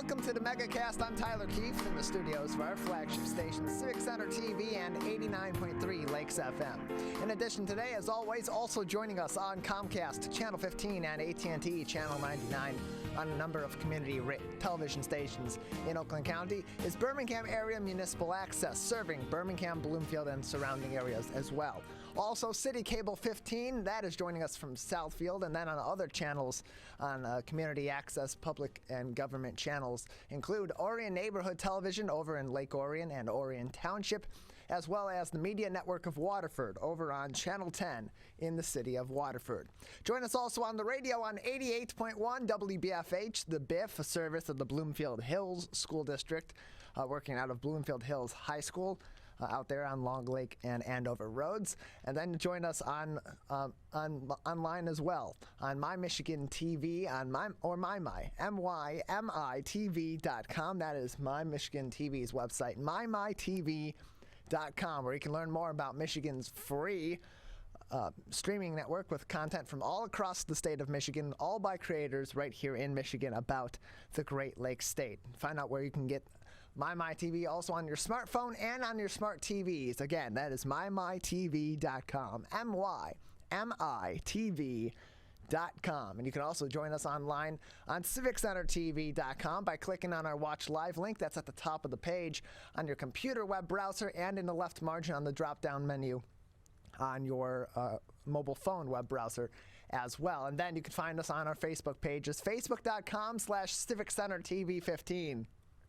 Welcome to the Megacast. I'm Tyler Keith in the studios of our flagship station, Civic Center TV and 89.3 Lakes FM. In addition today, as always, also joining us on Comcast, Channel 15 and AT&T Channel 99 on a number of community television stations in Oakland County is Birmingham Area Municipal Access, serving Birmingham, Bloomfield, and surrounding areas as well. Also, City Cable 15, that is joining us from Southfield, and then on other channels on community access, public and government channels include Orion Neighborhood Television over in Lake Orion and Orion Township, as well as the Media Network of Waterford over on Channel 10 in the city of Waterford. Join us also on the radio on 88.1 WBFH, the BIF, a service of the Bloomfield Hills School District, working out of Bloomfield Hills High School. Out there on Long Lake and Andover roads, and then join us on online as well on My Michigan TV on mymitv.com. That is My Michigan TV's website, mymytv.com, where you can learn more about Michigan's free streaming network with content from all across the state of Michigan, all by creators right here in Michigan about the Great Lakes State. Find out where you can get MyTV also on your smartphone and on your smart TVs. Again, that is mymytv.com, mymytv.com. And you can also join us online on civiccentertv.com by clicking on our Watch Live link. That's at the top of the page on your computer web browser and in the left margin on the drop-down menu on your mobile phone web browser as well. And then you can find us on our Facebook pages, facebook.com/CivicCenterTV15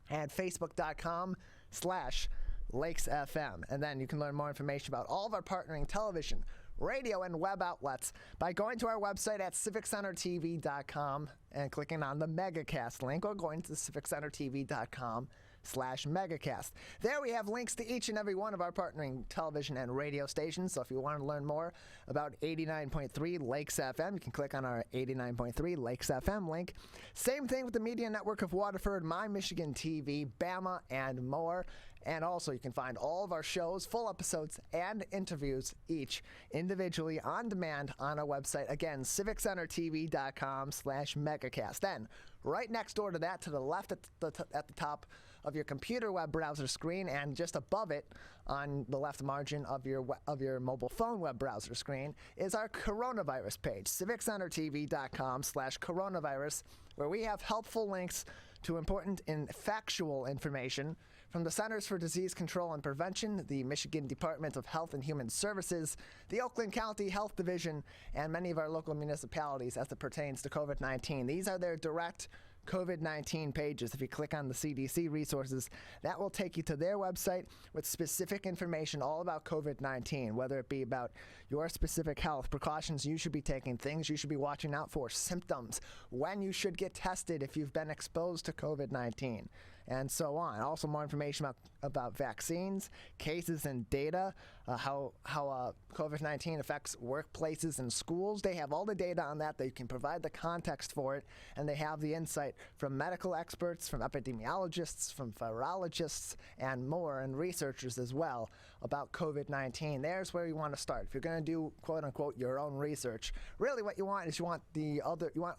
and facebook.com/LakesFM. And then you can learn more information about all of our partnering television, radio, and web outlets by going to our website at CivicCenterTV.com and clicking on the Megacast link, or going to CivicCenterTV.com/Megacast. There we have links to each and every one of our partnering television and radio stations. So if you want to learn more about 89.3 Lakes FM, you can click on our 89.3 Lakes FM link. Same thing with the Media Network of Waterford, My Michigan TV, Bama, and more. And also you can find all of our shows, full episodes, and interviews each individually on demand on our website. Again, CivicCenterTV.com/Megacast. Then, right next door to that, to the left at the top of your computer web browser screen, and just above it on the left margin of your mobile phone web browser screen, is our coronavirus page, CivicCenterTV.com/coronavirus, where we have helpful links to important and factual information from the Centers for Disease Control and Prevention, the Michigan Department of Health and Human Services, the Oakland County Health Division, and many of our local municipalities as it pertains to COVID-19. These are their direct COVID-19 pages. If you click on the CDC resources, that will take you to their website with specific information all about COVID-19, whether it be about your specific health, precautions you should be taking, things you should be watching out for, symptoms, when you should get tested if you've been exposed to COVID-19, and so on. Also more information about vaccines, cases, and data, how COVID-19 affects workplaces and schools. They have all the data on that. They can provide the context for it, and they have the insight from medical experts, from epidemiologists, from virologists, and more, and researchers as well about COVID-19. There's where you want to start. If you're going to do, quote unquote, your own research, really what you want is you want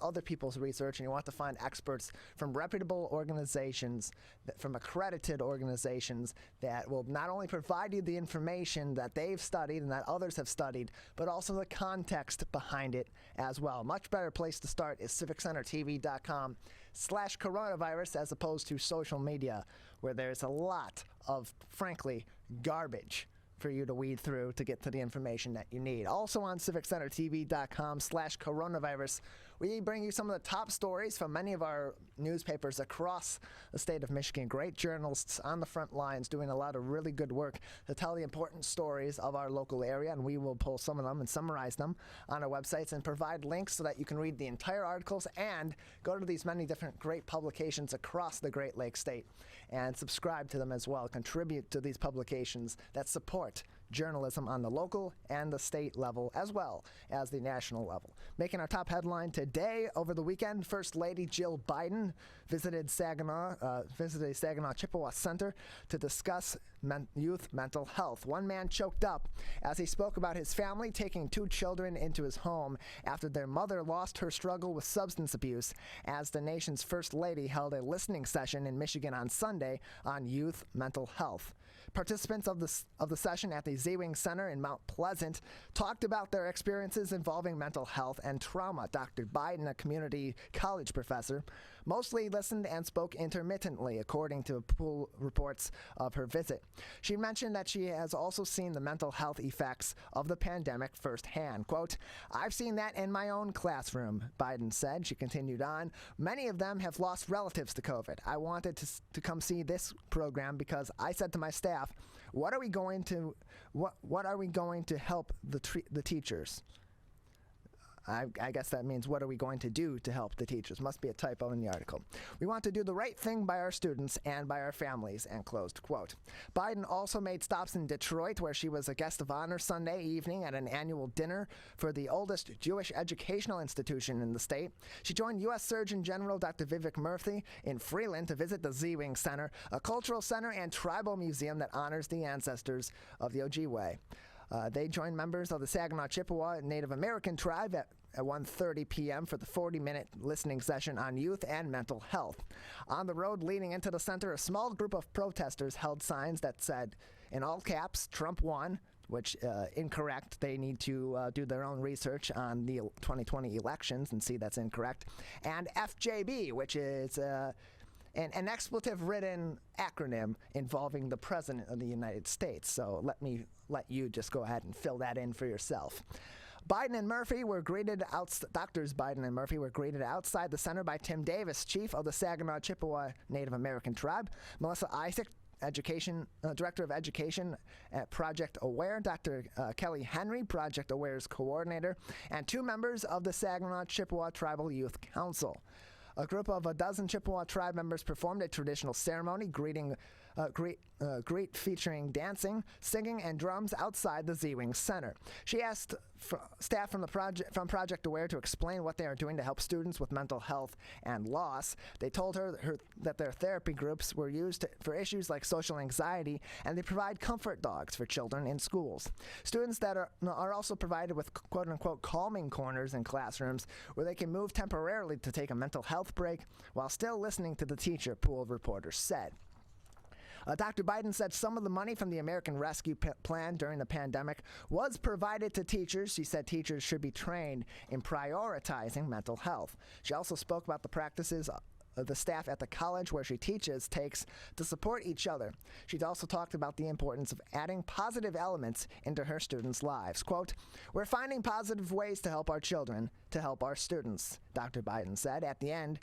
other people's research, and you want to find experts from reputable organizations, from accredited organizations that will not only provide you the information that they've studied and that others have studied, but also the context behind it as well. A much better place to start is CivicCenterTV.com/coronavirus, as opposed to social media, where there's a lot of, frankly, garbage for you to weed through to get to the information that you need. Also on CivicCenterTV.com/coronavirus, we bring you some of the top stories from many of our newspapers across the state of Michigan. Great journalists on the front lines doing a lot of really good work to tell the important stories of our local area, and we will pull some of them and summarize them on our websites and provide links so that you can read the entire articles and go to these many different great publications across the Great Lakes State and subscribe to them as well. Contribute to these publications that support journalism on the local and the state level, as well as the national level. Making our top headline today, over the weekend, First Lady Jill Biden visited a Saginaw Chippewa Center to discuss youth mental health. One man choked up as he spoke about his family taking 2 children into his home after their mother lost her struggle with substance abuse, as the nation's First Lady held a listening session in Michigan on Sunday on youth mental health. Participants of the session at the Z-Wing Center in Mount Pleasant talked about their experiences involving mental health and trauma. Dr. Biden, a community college professor, mostly listened and spoke intermittently, according to pool reports of her visit. She mentioned that she has also seen the mental health effects of the pandemic firsthand. Quote, "I've seen that in my own classroom," Biden said. She continued on, "Many of them have lost relatives to COVID. I wanted to come see this program because I said to my staff, what are we going to help the teachers?" I guess that means, what are we going to do to help the teachers? Must be a typo in the article. "We want to do the right thing by our students and by our families," and closed quote. Biden also made stops in Detroit, where she was a guest of honor Sunday evening at an annual dinner for the oldest Jewish educational institution in the state. She joined U.S. Surgeon General Dr. Vivek Murthy in Freeland to visit the Z-Wing Center, a cultural center and tribal museum that honors the ancestors of the Ojibwe. They joined members of the Saginaw Chippewa Native American tribe at 1:30 p.m. for the 40-minute listening session on youth and mental health. On the road leading into the center, a small group of protesters held signs that said, in all caps, "Trump won," which incorrect. They need to do their own research on the 2020 elections and see that's incorrect. And FJB, which is an expletive-ridden acronym involving the President of the United States. So let you just go ahead and fill that in for yourself. Doctors Biden and Murphy were greeted outside the center by Tim Davis, chief of the Saginaw Chippewa Native American tribe, Melissa Isaac, Director of Education at Project Aware, Dr. Kelly Henry, Project Aware's coordinator, and 2 members of the Saginaw Chippewa Tribal Youth Council. A group of a dozen Chippewa tribe members performed a traditional ceremony, greet featuring dancing, singing, and drums outside the Z-Wing Center. She asked staff from Project Aware to explain what they are doing to help students with mental health and loss. They told her that their therapy groups were used for issues like social anxiety, and they provide comfort dogs for children in schools. Students that are also provided with quote-unquote calming corners in classrooms where they can move temporarily to take a mental health break while still listening to the teacher, pool reporters said. Dr. Biden said some of the money from the American Rescue Plan during the pandemic was provided to teachers. She said teachers should be trained in prioritizing mental health. She also spoke about the practices the staff at the college where she teaches takes to support each other. She also talked about the importance of adding positive elements into her students' lives. Quote, "We're finding positive ways to help our children, to help our students," Dr. Biden said. At the end,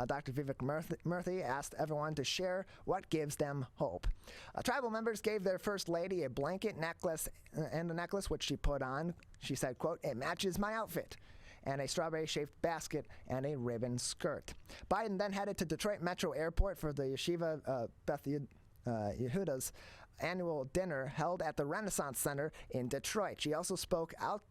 Dr. Vivek Murthy asked everyone to share what gives them hope. Tribal members gave their First Lady a blanket, necklace, and a necklace which she put on. She said, quote, "It matches my outfit," and a strawberry-shaped basket and a ribbon skirt. Biden then headed to Detroit Metro Airport for the Yeshiva Beth Yehuda's annual dinner held at the Renaissance Center in Detroit. She also spoke out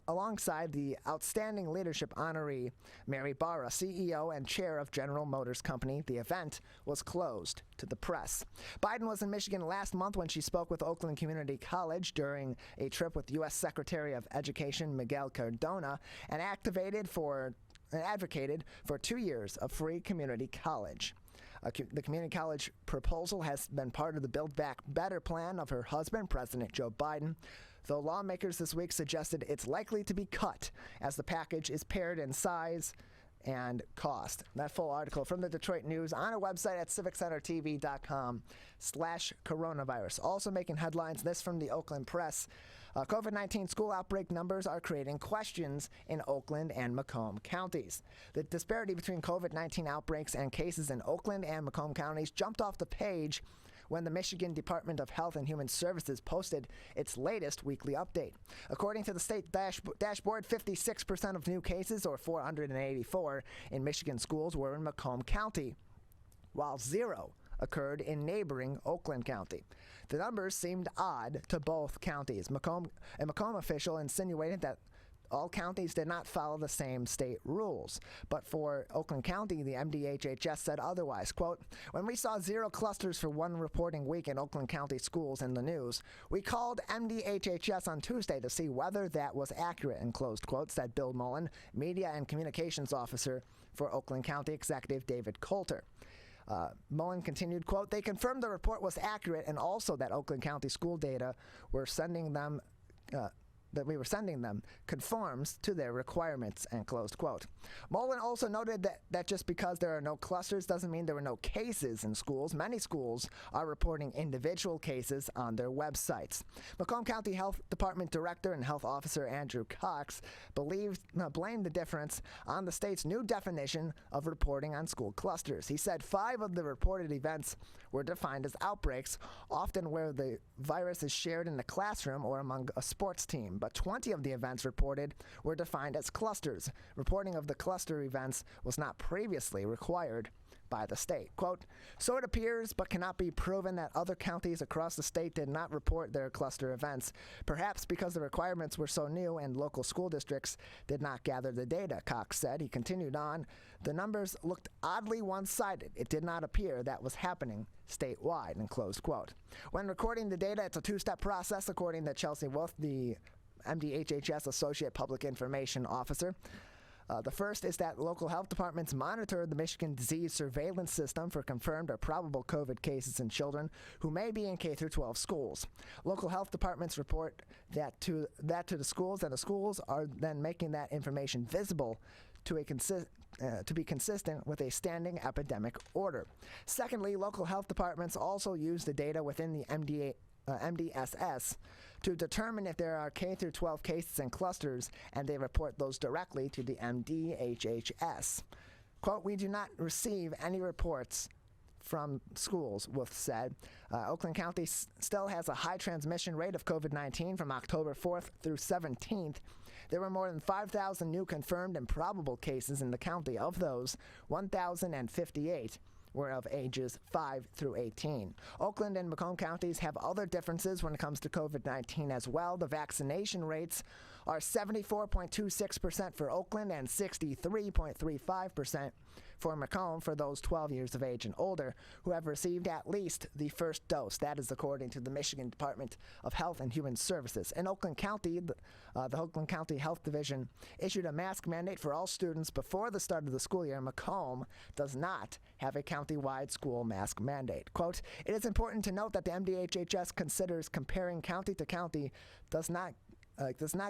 alongside the Outstanding Leadership honoree, Mary Barra, CEO and chair of General Motors Company. The event was closed to the press. Biden was in Michigan last month when she spoke with Oakland Community College during a trip with U.S. Secretary of Education Miguel Cardona and advocated for 2 years of free community college. The community college proposal has been part of the Build Back Better plan of her husband, President Joe Biden, though lawmakers this week suggested it's likely to be cut as the package is pared in size and cost. That full article from the Detroit News on our website at civiccentertv.com/coronavirus. Also making headlines, this from the Oakland Press. COVID-19 school outbreak numbers are creating questions in Oakland and Macomb counties. The disparity between COVID-19 outbreaks and cases in Oakland and Macomb counties jumped off the page when the Michigan Department of Health and Human Services posted its latest weekly update. According to the state dashboard, 56% of new cases, or 484, in Michigan schools were in Macomb County, while 0 occurred in neighboring Oakland County. The numbers seemed odd to both counties. A Macomb official insinuated that all counties did not follow the same state rules. But for Oakland County, the MDHHS said otherwise. Quote, "When we saw 0 clusters for one reporting week in Oakland County schools in the news, we called MDHHS on Tuesday to see whether that was accurate," and closed quote, said Bill Mullen, Media and Communications Officer for Oakland County Executive David Coulter. Mullen continued, quote, "They confirmed the report was accurate and also that Oakland County school data we were sending them conforms to their requirements," and closed quote. Mullen also noted that just because there are no clusters doesn't mean there were no cases in schools. Many schools are reporting individual cases on their websites. Macomb County Health Department Director and Health Officer Andrew Cox blamed the difference on the state's new definition of reporting on school clusters. He said 5 of the reported events were defined as outbreaks, often where the virus is shared in the classroom or among a sports team. But 20 of the events reported were defined as clusters. Reporting of the cluster events was not previously required by the state. Quote, "So it appears, but cannot be proven, that other counties across the state did not report their cluster events, perhaps because the requirements were so new and local school districts did not gather the data," Cox said. He continued on, "The numbers looked oddly one-sided. It did not appear that was happening statewide," and closed quote. When recording the data, it's a 2-step process, according to Chelsea Wolf, the MDHHS Associate Public Information Officer. The first is that local health departments monitor the Michigan Disease Surveillance System for confirmed or probable COVID cases in children who may be in K-12 schools. Local health departments report that to the schools, and the schools are then making that information visible to be consistent with a standing epidemic order. Secondly, local health departments also use the data within the MDSS to determine if there are K-12 cases and clusters, and they report those directly to the MDHHS. Quote, "We do not receive any reports from schools," Wolf said. Oakland County still has a high transmission rate of COVID-19 from October 4th through 17th. There were more than 5,000 new confirmed and probable cases in the county. Of those, 1,058 were of ages 5 through 18. Oakland and Macomb counties have other differences when it comes to COVID-19 as well. The vaccination rates are 74.26% for Oakland and 63.35% for Macomb for those 12 years of age and older who have received at least the first dose. That is according to the Michigan Department of Health and Human Services. In Oakland County, the Oakland County Health Division issued a mask mandate for all students before the start of the school year. Macomb does not have a county-wide school mask mandate. Quote, "It is important to note that the MDHHS considers comparing county to county does not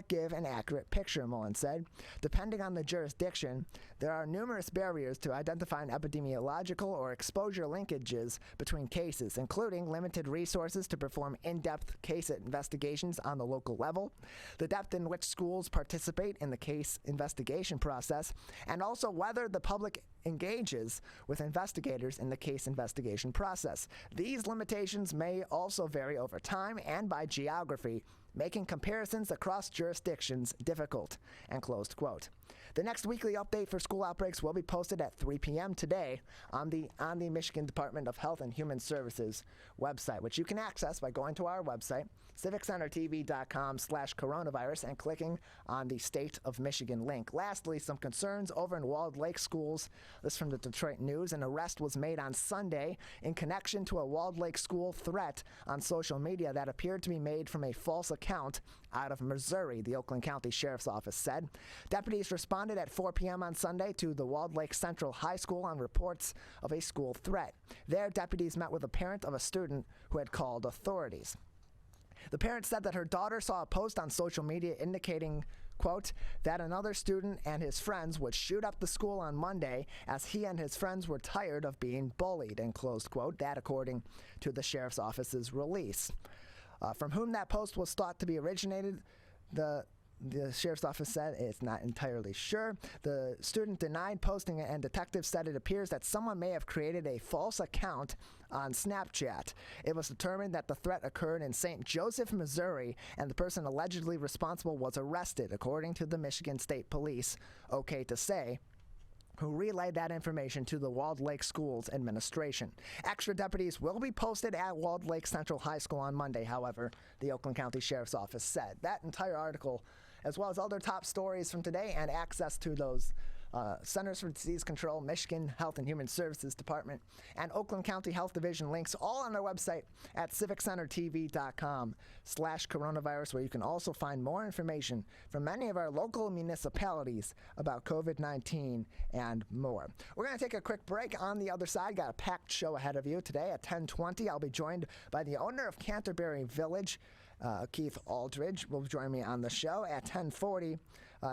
give an accurate picture," Mullen said. "Depending on the jurisdiction, there are numerous barriers to identifying epidemiological or exposure linkages between cases, including limited resources to perform in-depth case investigations on the local level, the depth in which schools participate in the case investigation process, and also whether the public engages with investigators in the case investigation process. These limitations may also vary over time and by geography, making comparisons across jurisdictions difficult," and closed quote. The next weekly update for school outbreaks will be posted at 3 p.m. today on the Michigan Department of Health and Human Services website, which you can access by going to our website, civiccentertv.com/coronavirus, and clicking on the State of Michigan link. Lastly, some concerns over in Walled Lake schools. This from the Detroit News. An arrest was made on Sunday in connection to a Walled Lake school threat on social media that appeared to be made from a false account out of Missouri, the Oakland County Sheriff's Office said. Deputies responded at 4 p.m. on Sunday to the Walled Lake Central High School on reports of a school threat. There, deputies met with a parent of a student who had called authorities. The parent said that her daughter saw a post on social media indicating, quote, that another student and his friends would shoot up the school on Monday as he and his friends were tired of being bullied, and closed quote. That according to the Sheriff's Office's release. From whom that post was thought to be originated, the Sheriff's Office said it's not entirely sure. The student denied posting it, and detectives said it appears that someone may have created a false account on Snapchat. It was determined that the threat occurred in St. Joseph, Missouri, and the person allegedly responsible was arrested, according to the Michigan State Police. Okay to say. who relayed that information to the Walled Lake Schools Administration. Extra deputies will be posted at Walled Lake Central High School on Monday, however, the Oakland County Sheriff's Office said. That entire article, as well as other top stories from today and access to those Centers for Disease Control, Michigan Health and Human Services Department, and Oakland County Health Division links all on our website at civiccentertv.com/coronavirus, where you can also find more information from many of our local municipalities about COVID-19 and more. We're going to take a quick break. On the other side, got a packed show ahead of you today. At 10:20, I'll be joined by the owner of Canter Bury Village, Keith Aldridge, will join me on the show. At 10:40,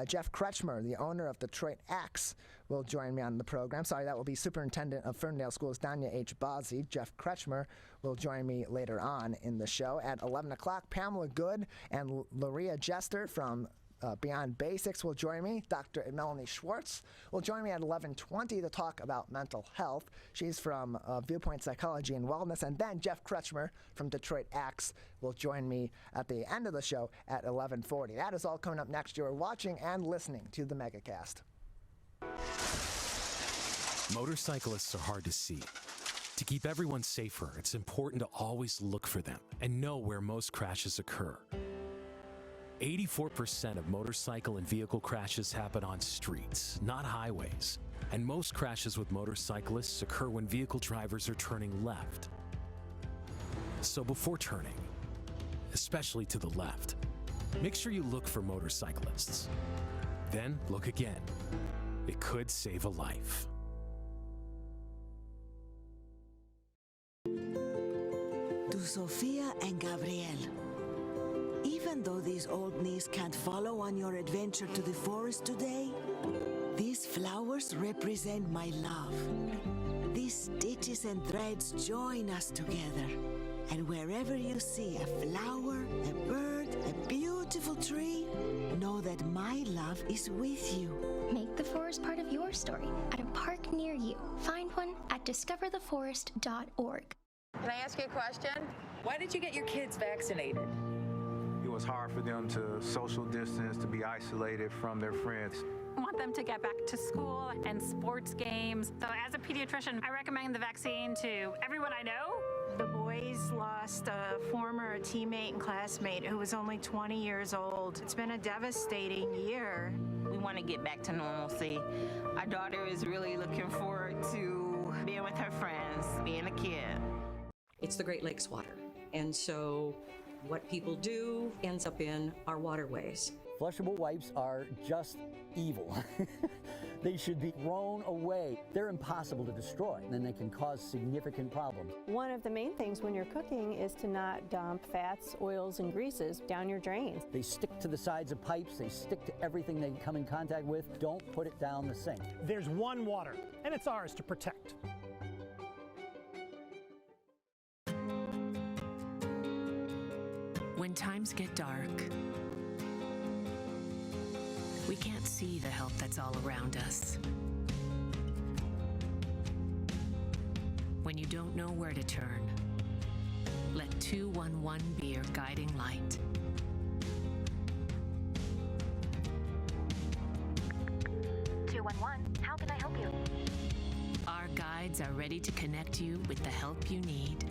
Jeff Kretschmer, the owner of Detroit Axe, will join me on the program. Sorry, that will be Superintendent of Ferndale Schools, Danya H. Bozzi. Jeff Kretschmer will join me later on in the show. At 11 o'clock, Pamela Good and Lareea Jester from Beyond Basics will join me. Dr. Melanie Schwartz will join me at 11:20 to talk about mental health. She's from Viewpoint Psychology and Wellness. And then Jeff Kretschmer from Detroit Axe will join me at the end of the show at 11:40. That is all coming up next. You're watching and listening to the Megacast. Motorcyclists are hard to see. To keep everyone safer, it's important to always look for them and know where most crashes occur. 84% of motorcycle and vehicle crashes happen on streets, not highways. And most crashes with motorcyclists occur when vehicle drivers are turning left. So before turning, especially to the left, make sure you look for motorcyclists. Then look again. It could save a life. To Sofia and Gabriel. Even though these old knees can't follow on your adventure to the forest today, these flowers represent my love. These stitches and threads join us together. And wherever you see a flower, a bird, a beautiful tree, know that my love is with you. Make the forest part of your story at a park near you. Find one at discovertheforest.org. Can I ask you a question? Why did you get your kids vaccinated? It was hard for them to social distance, to be isolated from their friends. I want them to get back to school and sports games. So as a pediatrician, I recommend the vaccine to everyone I know. The boys lost a former teammate and classmate who was only 20 years old. It's been a devastating year. We want to get back to normalcy. Our daughter is really looking forward to being with her friends, being a kid. It's the Great Lakes water. And so what people do ends up in our waterways. Flushable wipes are just evil. They should be thrown away. They're impossible to destroy, and they can cause significant problems. One of the main things when you're cooking is to not dump fats, oils, and greases down your drains. They stick to the sides of pipes. They stick to everything they come in contact with. Don't put it down the sink. There's one water, and it's ours to protect. When times get dark, we can't see the help that's all around us. When you don't know where to turn, let 211 be your guiding light. How can I help you? Our guides are ready to connect you with the help you need.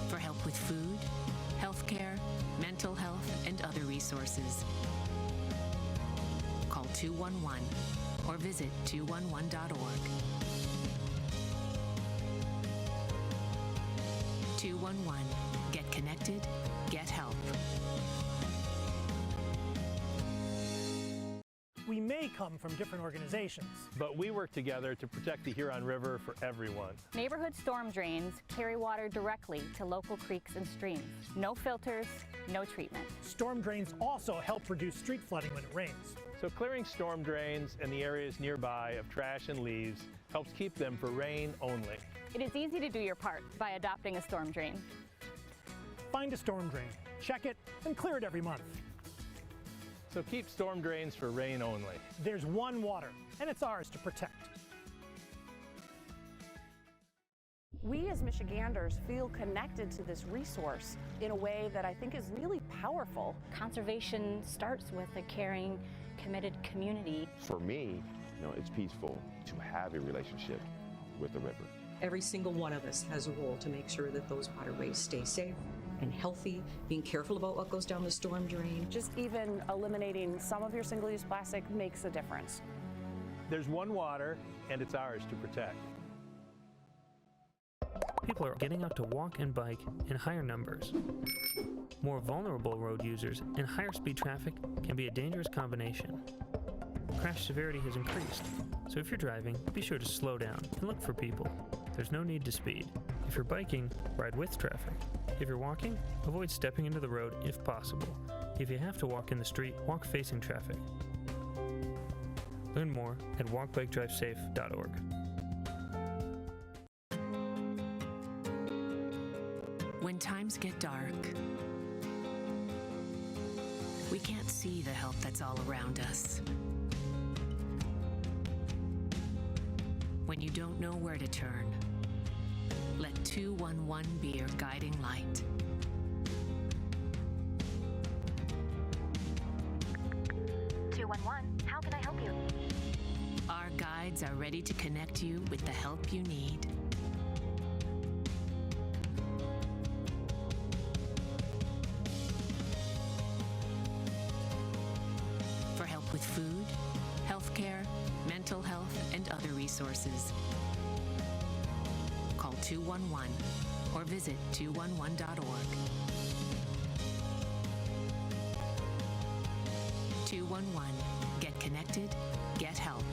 For help with food, healthcare, mental health, and other resources, call 211 or visit 211.org. 211. Get connected, get help. We may come from different organizations, but we work together to protect the Huron River for everyone. Neighborhood storm drains carry water directly to local creeks and streams. No filters, no treatment. Storm drains also help reduce street flooding when it rains. So clearing storm drains and the areas nearby of trash and leaves helps keep them for rain only. It is easy to do your part by adopting a storm drain. Find a storm drain, check it, and clear it every month. So keep storm drains for rain only. There's one water, and it's ours to protect. We as Michiganders feel connected to this resource in a way that I think is really powerful. Conservation starts with a caring, committed community. For me, it's peaceful to have a relationship with the river. Every single one of us has a role to make sure that those waterways stay safe and healthy, being careful about what goes down the storm drain. Just even eliminating some of your single-use plastic makes a difference. There's one water, and it's ours to protect. People are getting out to walk and bike in higher numbers. More vulnerable road users and higher speed traffic can be a dangerous combination. Crash severity has increased, so if you're driving, be sure to slow down and look for people. There's no need to speed. If you're biking, ride with traffic. If you're walking, avoid stepping into the road if possible. If you have to walk in the street, walk facing traffic. Learn more at walkbikedrivesafe.org. When times get dark, we can't see the help that's all around us. When you don't know where to turn, let 211 be your guiding light. How can I help you? Our guides are ready to connect you with the help you need. For help with food, healthcare, mental health, and other resources, call 211 or visit 211.org. 211. Get connected, get help.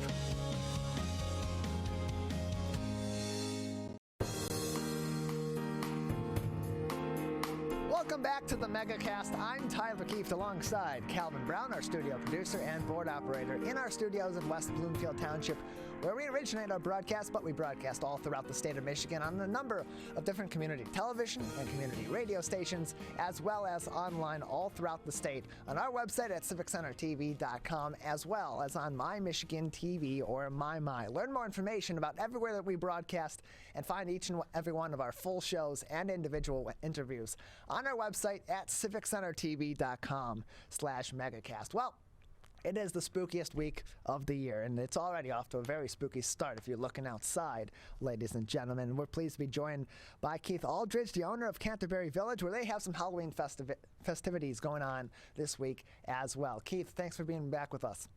Welcome back to the Megacast. I'm Tyler Keith alongside Calvin Brown, our studio producer and board operator, in our studios in West Bloomfield Township, where we originate our broadcast, but we broadcast all throughout the state of Michigan on a number of different community television and community radio stations, as well as online all throughout the state on our website at civiccentertv.com, as well as on My Michigan TV or My. Learn more information about everywhere that we broadcast and find each and every one of our full shows and individual interviews on our website at civiccentertv.com/megacast. Well, it is the spookiest week of the year, and it's already off to a very spooky start if you're looking outside, ladies and gentlemen. We're pleased to be joined by Keith Aldridge, the owner of Canter Bury Village, where they have some Halloween festivities going on this week as well. Keith, thanks for being back with us.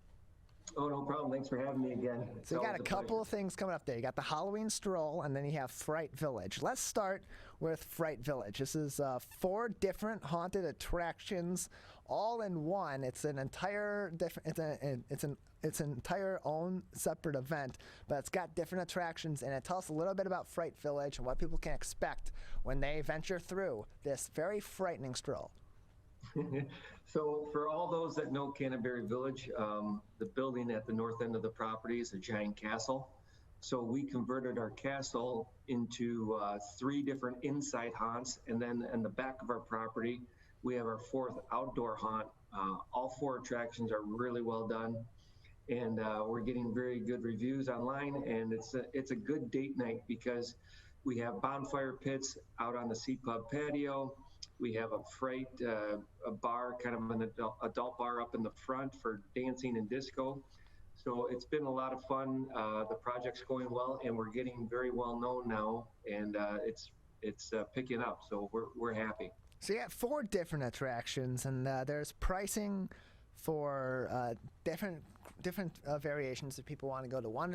Oh, no problem. Thanks for having me again. So you got a couple of things coming up there. You got the Halloween stroll, and then you have Fright Village. Let's start with Fright Village. This is 4 different haunted attractions, all in one. It's an entire different. It's an entire own separate event, but it's got different attractions in it. Tell us a little bit about Fright Village and what people can expect when they venture through this very frightening stroll. So for all those that know Canterbury Village, the building at the north end of the property is a giant castle. So we converted our castle into 3 different inside haunts, and then in the back of our property, we have our 4th outdoor haunt. All 4 attractions are really well done, and we're getting very good reviews online, and it's a good date night because we have bonfire pits out on the Seat Pub patio. We have a fright, a bar, kind of an adult bar up in the front for dancing and disco. So it's been a lot of fun. The project's going well, and we're getting very well known now, and it's picking up. So we're happy. So you have 4 different attractions, and there's pricing for different variations if people want to go to one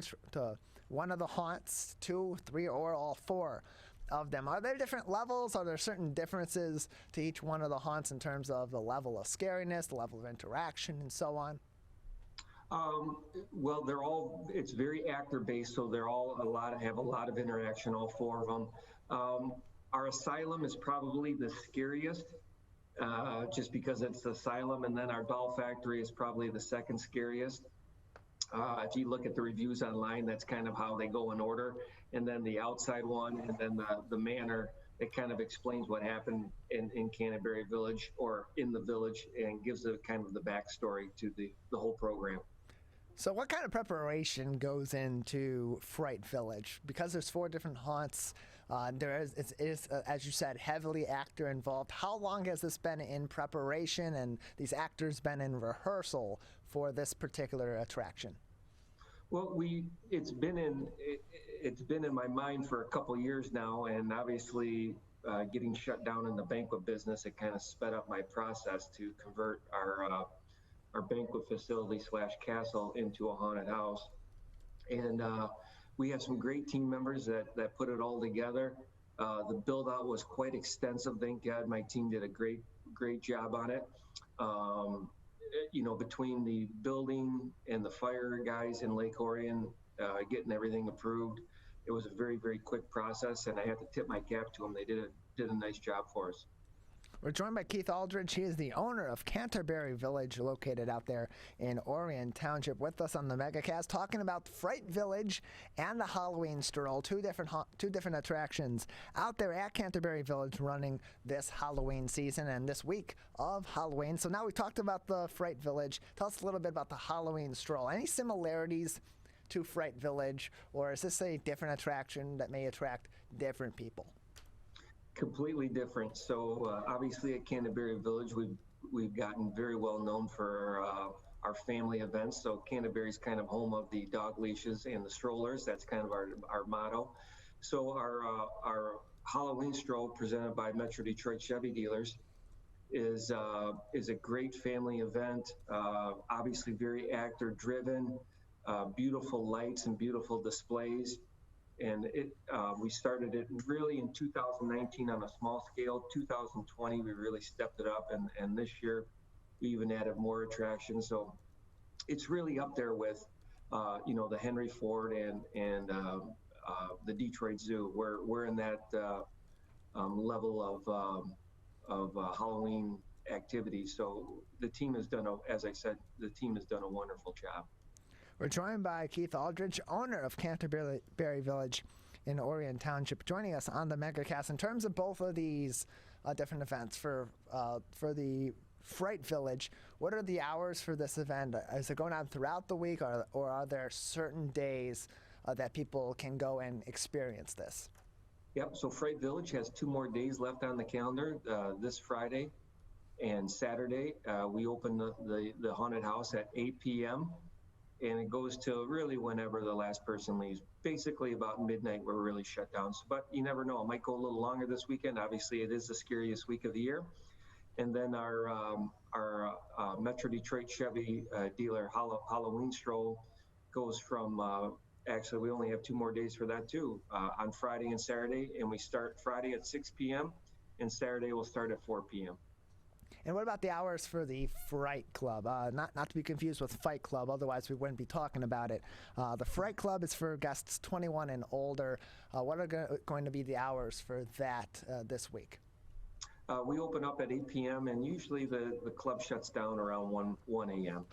of the haunts, 2, 3, or all 4 of them. Are there different levels? Are there certain differences to each one of the haunts in terms of the level of scariness, the level of interaction, and so on? Well, it's very actor-based, so they're all have a lot of interaction, all 4 of them. Our asylum is probably the scariest, just because it's the asylum, and then our doll factory is probably the 2nd scariest. If you look at the reviews online, that's kind of how they go in order. And then the outside one, and then the manor, it kind of explains what happened in Canterbury Village or in the village, and gives a kind of the backstory to the whole program. So what kind of preparation goes into Fright Village? Because there's 4 different haunts, It is as you said, heavily actor involved. How long has this been in preparation and these actors been in rehearsal for this particular attraction? Well, it's been in my mind for a couple years now, and obviously getting shut down in the banquet business, it kind of sped up my process to convert our banquet facility / castle into a haunted house. And we have some great team members that put it all together. The build out was quite extensive. Thank God my team did a great job on it. Between the building and the fire guys in Lake Orion, getting everything approved, it was a very, very quick process, and I have to tip my cap to them. They did a nice job for us. We're joined by Keith Aldridge. He is the owner of Canter Bury Village, located out there in Orion Township, with us on the Megacast, talking about Fright Village and the Halloween Stroll, two different attractions out there at Canter Bury Village running this Halloween season and this week of Halloween. So now we talked about the Fright Village. Tell us a little bit about the Halloween Stroll. Any similarities to Fright Village, or is this a different attraction that may attract different people? Completely different. So obviously at Canter Bury Village, we've gotten very well known for our family events. So Canterbury's kind of home of the dog leashes and the strollers. That's kind of our motto. So our Halloween stroll, presented by Metro Detroit Chevy dealers, is a great family event. Obviously very actor driven, beautiful lights and beautiful displays. And we started it really in 2019 on a small scale. 2020, we really stepped it up, and this year we even added more attractions. So it's really up there with, the Henry Ford and the Detroit Zoo. We're in that level of Halloween activity. So the team has done, as I said, a wonderful job. We're joined by Keith Aldridge, owner of Canter Bury Village in Orion Township, joining us on the Megacast. In terms of both of these different events, for the Fright Village, what are the hours for this event? Is it going on throughout the week, or are there certain days that people can go and experience this? Yep, so Fright Village has 2 more days left on the calendar, this Friday and Saturday. We open the haunted house at 8 p.m., and it goes till really whenever the last person leaves. Basically about midnight, we're really shut down. But you never know, it might go a little longer this weekend. Obviously, it is the scariest week of the year. And then our Metro Detroit Chevy dealer Halloween stroll goes from, actually we only have 2 more days for that too, on Friday and Saturday. And we start Friday at 6 p.m. and Saturday we'll start at 4 p.m. And what about the hours for the Fright Club? Not to be confused with Fight Club, otherwise we wouldn't be talking about it. The Fright Club is for guests 21 and older. What are going to be the hours for that this week? We open up at 8 p.m. and usually the club shuts down around 1 a.m.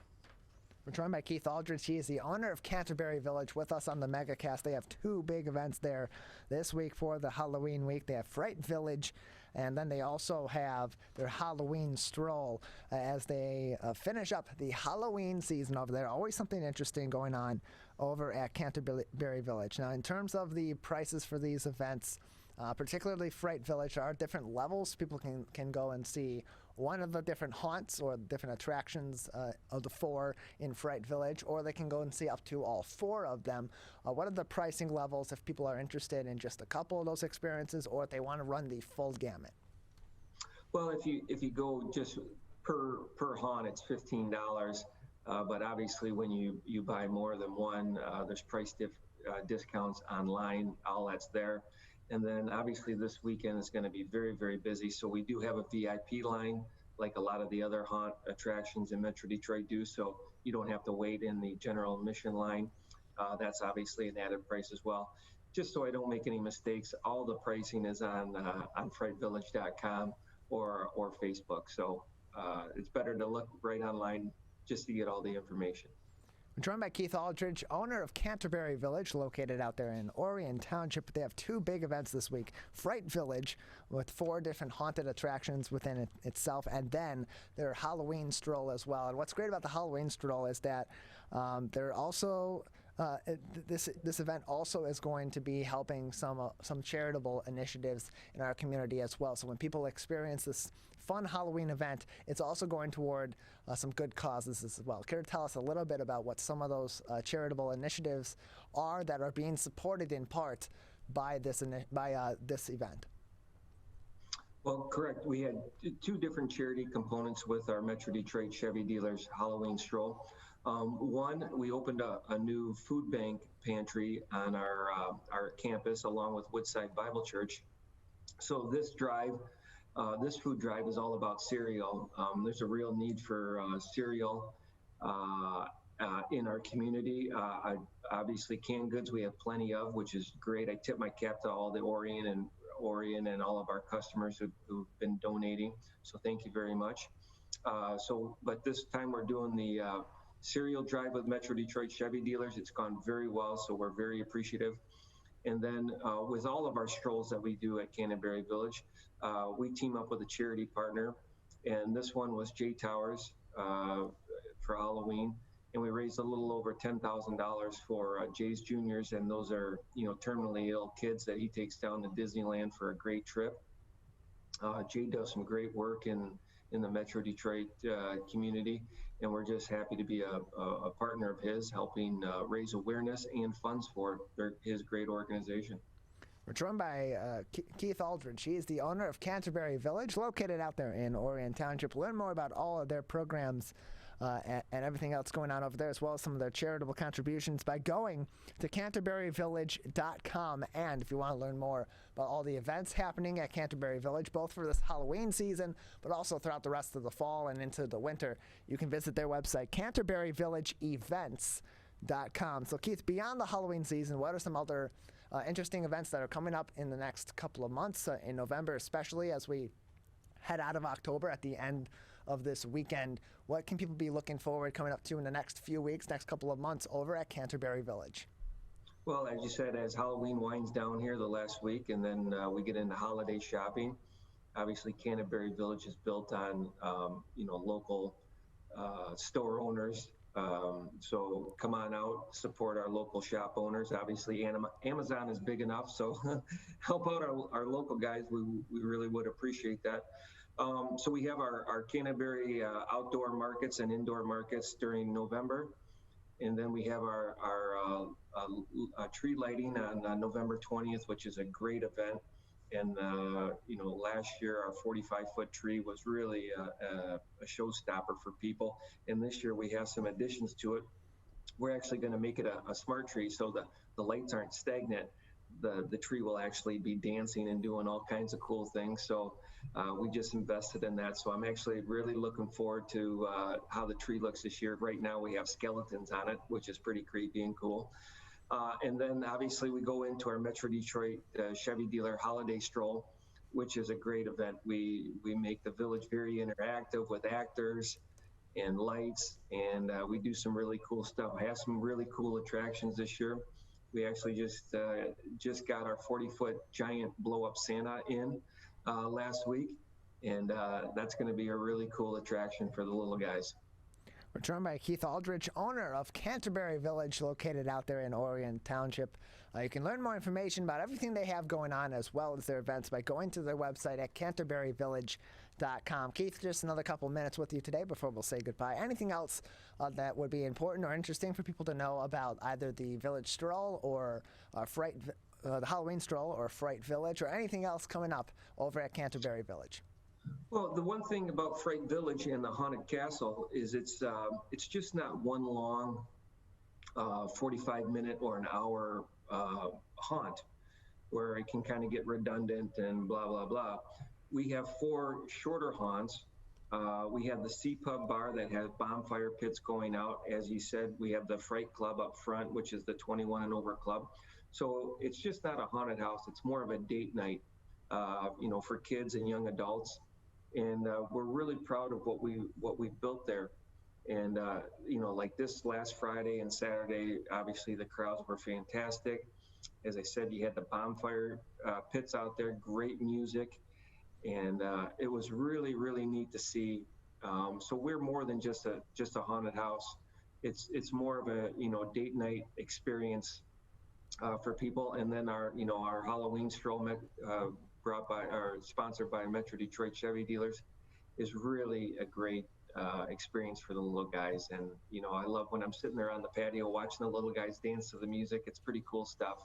We're joined by Keith Aldridge. He is the owner of Canter Bury Village, with us on the Megacast. They have 2 big events there this week for the Halloween week. They have Fright Village, and then they also have their Halloween stroll as they finish up the Halloween season over there. Always something interesting going on over at Canter Bury Village. Now, in terms of the prices for these events, particularly Fright Village, there are different levels. People can go and see one of the different haunts or different attractions of the 4 in Fright Village, or they can go and see up to all 4 of them. What are the pricing levels if people are interested in just a couple of those experiences, or if they want to run the full gamut? Well, if you go just per haunt, it's $15. But obviously when you buy more than one, there's price discounts online, all that's there. And then obviously this weekend is going to be very, very busy. So we do have a VIP line, like a lot of the other haunt attractions in Metro Detroit do. So you don't have to wait in the general admission line. That's obviously an added price as well. Just so I don't make any mistakes, all the pricing is on frightvillage.com or Facebook. So it's better to look right online just to get all the information. We're joined by Keith Aldridge, owner of Canter Bury Village, located out there in Orion Township. They have 2 big events this week. Fright Village, with 4 different haunted attractions within itself, and then their Halloween stroll as well. And what's great about the Halloween stroll is that they're also This event also is going to be helping some charitable initiatives in our community as well. So when people experience this fun Halloween event, it's also going toward some good causes as well. Care to tell us a little bit about what some of those charitable initiatives are that are being supported in part by this event? Well, correct. We had two different charity components with our Metro Detroit Chevy dealers Halloween stroll. One, we opened a new food bank pantry on our campus along with Woodside Bible Church. So this food drive is all about cereal. There's a real need for cereal in our community. Obviously, canned goods we have plenty of, which is great. I tip my cap to all the Orion and all of our customers who've been donating. So thank you very much. But this time we're doing the cereal drive with Metro Detroit Chevy dealers. It's gone very well, so we're very appreciative. And then with all of our strolls that we do at Canter Bury Village, we team up with a charity partner. And this one was J Towers for Halloween. And we raised a little over $10,000 for Jay's Juniors, and those are, terminally ill kids that he takes down to Disneyland for a great trip. Jay does some great work in the Metro Detroit community, and we're just happy to be a partner of his, helping raise awareness and funds for his great organization. We're joined by Keith Aldridge. He is the owner of Canter Bury Village, located out there in Orion Township. Learn more about all of their programs and everything else going on over there, as well as some of their charitable contributions, by going to canterburyvillage.com. And if you want to learn more about all the events happening at Canter Bury Village, both for this Halloween season, but also throughout the rest of the fall and into the winter, you can visit their website, canterburyvillageevents.com. So Keith, beyond the Halloween season, what are some other interesting events that are coming up in the next couple of months, in November especially, as we head out of October at the end of this weekend? What can people be looking forward coming up to in the next few weeks, next couple of months over at Canter Bury Village? Well, as you said, as Halloween winds down here the last week, and then we get into holiday shopping, obviously Canter Bury Village is built on, local store owners. So come on out, support our local shop owners. Obviously, Amazon is big enough, so help out our local guys. We really would appreciate that. So we have our Canter Bury outdoor markets and indoor markets during November. And then we have our tree lighting on November 20th, which is a great event. And, last year our 45-foot tree was really a showstopper for people. And this year we have some additions to it. We're actually going to make it a smart tree so that the lights aren't stagnant. The tree will actually be dancing and doing all kinds of cool things. So we just invested in that. So I'm actually really looking forward to how the tree looks this year. Right now we have skeletons on it, which is pretty creepy and cool. And then obviously we go into our Metro Detroit Chevy dealer holiday stroll, which is a great event. We make the village very interactive with actors and lights, and we do some really cool stuff. I have some really cool attractions this year. We actually just got our 40-foot giant blow-up Santa in last week, and that's going to be a really cool attraction for the little guys. We're joined by Keith Aldridge, owner of Canter Bury Village, located out there in Orion Township. You can learn more information about everything they have going on, as well as their events, by going to their website at canterburyvillage.com. Keith, just another couple minutes with you today before we'll say goodbye. Anything else that would be important or interesting for people to know about either the Village Stroll or the Halloween Stroll or Fright Village, or anything else coming up over at Canter Bury Village? Well, the one thing about Fright Village and the Haunted Castle is it's just not one long 45-minute or an hour haunt where it can kind of get redundant and blah, blah, blah. We have 4 shorter haunts. We have the Sea Pub Bar that has bonfire pits going out. As you said, we have the Fright Club up front, which is the 21 and over club. So it's just not a haunted house. It's more of a date night, for kids and young adults. And we're really proud of what we built there. And, like this last Friday and Saturday, obviously the crowds were fantastic. As I said, you had the bonfire pits out there, great music. And it was really, really neat to see. So we're more than just a haunted house. it's more of a, date night experience for people. And then our Halloween stroll sponsored by Metro Detroit Chevy dealers is really a great experience for the little guys. And, I love when I'm sitting there on the patio watching the little guys dance to the music. It's pretty cool stuff.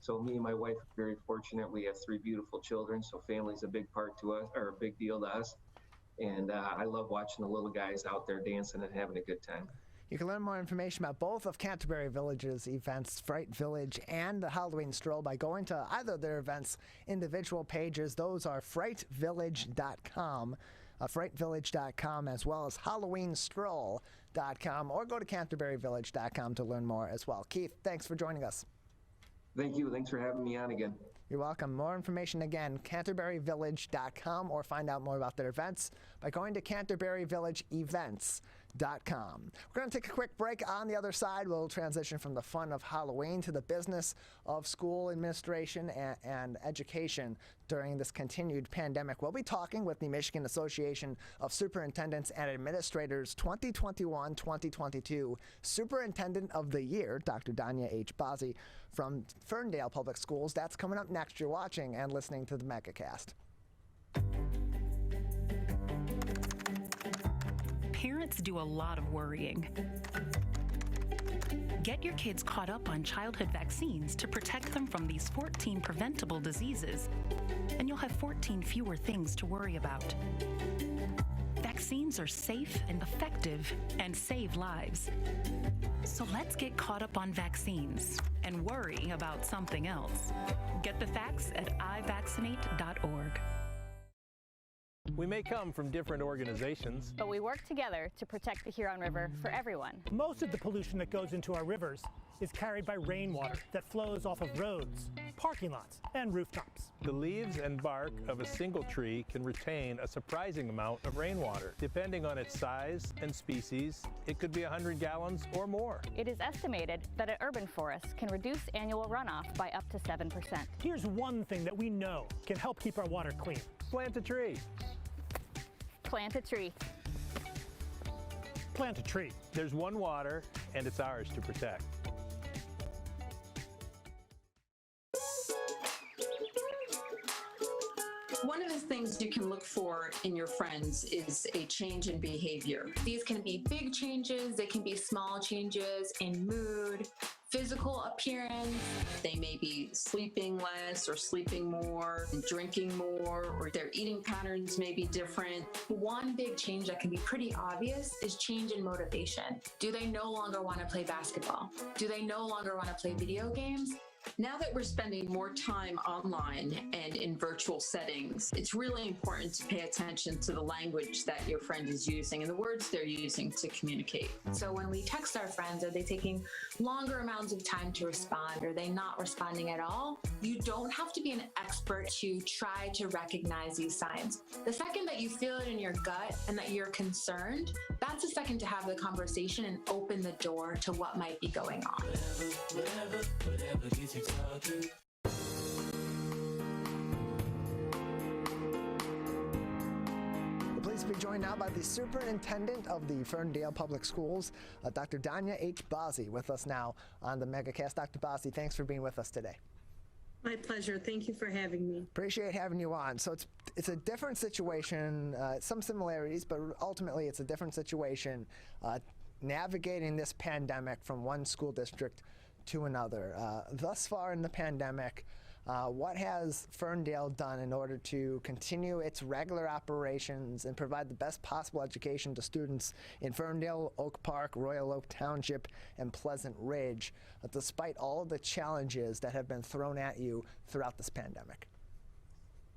So me and my wife are very fortunate. We have 3 beautiful children. So family's a big part to us, or a big deal to us. And I love watching the little guys out there dancing and having a good time. You can learn more information about both of Canter Bury Village's events, Fright Village and the Halloween Stroll, by going to either of their events' individual pages. Those are frightvillage.com, frightvillage.com, as well as halloweenstroll.com, or go to canterburyvillage.com to learn more as well. Keith, thanks for joining us. Thank you. Thanks for having me on again. You're welcome. More information again, canterburyvillage.com, or find out more about their events by going to canterburyvillageevents.com. We're going to take a quick break. On the other side, we'll transition from the fun of Halloween to the business of school administration and education during this continued pandemic. We'll be talking with the Michigan Association of Superintendents and Administrators 2021-2022 Superintendent of the Year, Dr. Danya H. Bazzi from Ferndale Public Schools. That's coming up next. You're watching and listening to the Megacast. Parents do a lot of worrying. Get your kids caught up on childhood vaccines to protect them from these 14 preventable diseases, and you'll have 14 fewer things to worry about. Vaccines are safe and effective and save lives. So let's get caught up on vaccines and worry about something else. Get the facts at ivaccinate.org. We may come from different organizations, but we work together to protect the Huron River for everyone. Most of the pollution that goes into our rivers is carried by rainwater that flows off of roads, parking lots, and rooftops. The leaves and bark of a single tree can retain a surprising amount of rainwater. Depending on its size and species, it could be 100 gallons or more. It is estimated that an urban forest can reduce annual runoff by up to 7%. Here's one thing that we know can help keep our water clean. Plant a tree. Plant a tree. Plant a tree. There's one water, and it's ours to protect. One of the things you can look for in your friends is a change in behavior. These can be big changes, they can be small changes in mood, physical appearance. They may be sleeping less or sleeping more, drinking more, or their eating patterns may be different. One big change that can be pretty obvious is change in motivation. Do they no longer want to play basketball? Do they no longer want to play video games? Now that we're spending more time online and in virtual settings, it's really important to pay attention to the language that your friend is using and the words they're using to communicate. So when we text our friends, are they taking longer amounts of time to respond? Are they not responding at all? You don't have to be an expert to try to recognize these signs. The second that you feel it in your gut and that you're concerned, that's the second to have the conversation and open the door to what might be going on. Whatever gets you talking. Pleased to be joined now by the Superintendent of the Ferndale Public Schools, Dr. Danya H. Bazzi, with us now on the Megacast. Dr. Bazzi, thanks for being with us today. My pleasure. Thank you for having me. Appreciate having you on. So it's a different situation, some similarities, but ultimately it's a different situation, navigating this pandemic from one school district to another. Thus far in the pandemic, what has Ferndale done in order to continue its regular operations and provide the best possible education to students in Ferndale, Oak Park, Royal Oak Township, and Pleasant Ridge, despite all of the challenges that have been thrown at you throughout this pandemic?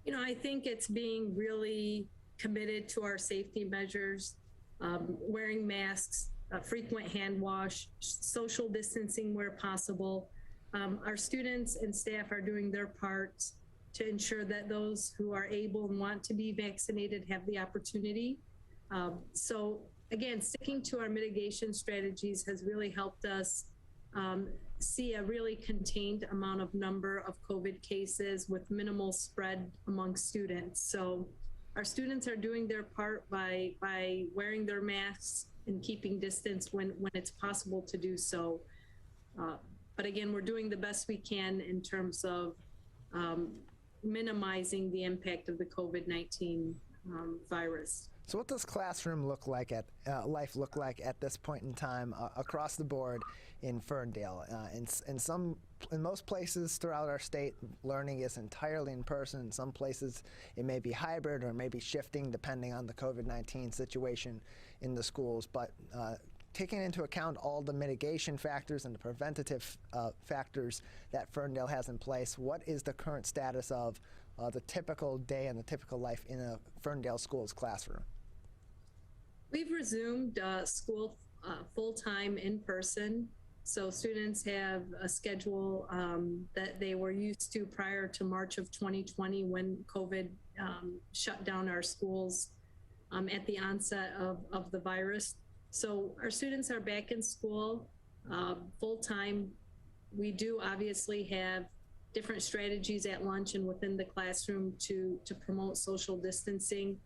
You know, I think it's being really committed to our safety measures, wearing masks, frequent hand wash, social distancing where possible. Our students and staff are doing their part to ensure that those who are able and want to be vaccinated have the opportunity. So again, sticking to our mitigation strategies has really helped us see a really contained amount of number of COVID cases with minimal spread among students. So our students are doing their part by wearing their masks, and keeping distance when it's possible to do so. But again, we're doing the best we can in terms of minimizing the impact of the COVID-19 virus. So what does classroom life look like at this point in time across the board in Ferndale? In most places throughout our state, learning is entirely in person. In some places, it may be hybrid or maybe shifting depending on the COVID-19 situation in the schools. But taking into account all the mitigation factors and the preventative factors that Ferndale has in place, what is the current status of the typical day and the typical life in a Ferndale schools classroom? We've resumed school full-time in person. So students have a schedule that they were used to prior to March of 2020 when COVID shut down our schools at the onset of the virus. So our students are back in school full-time. We do obviously have different strategies at lunch and within the classroom to promote social distancing.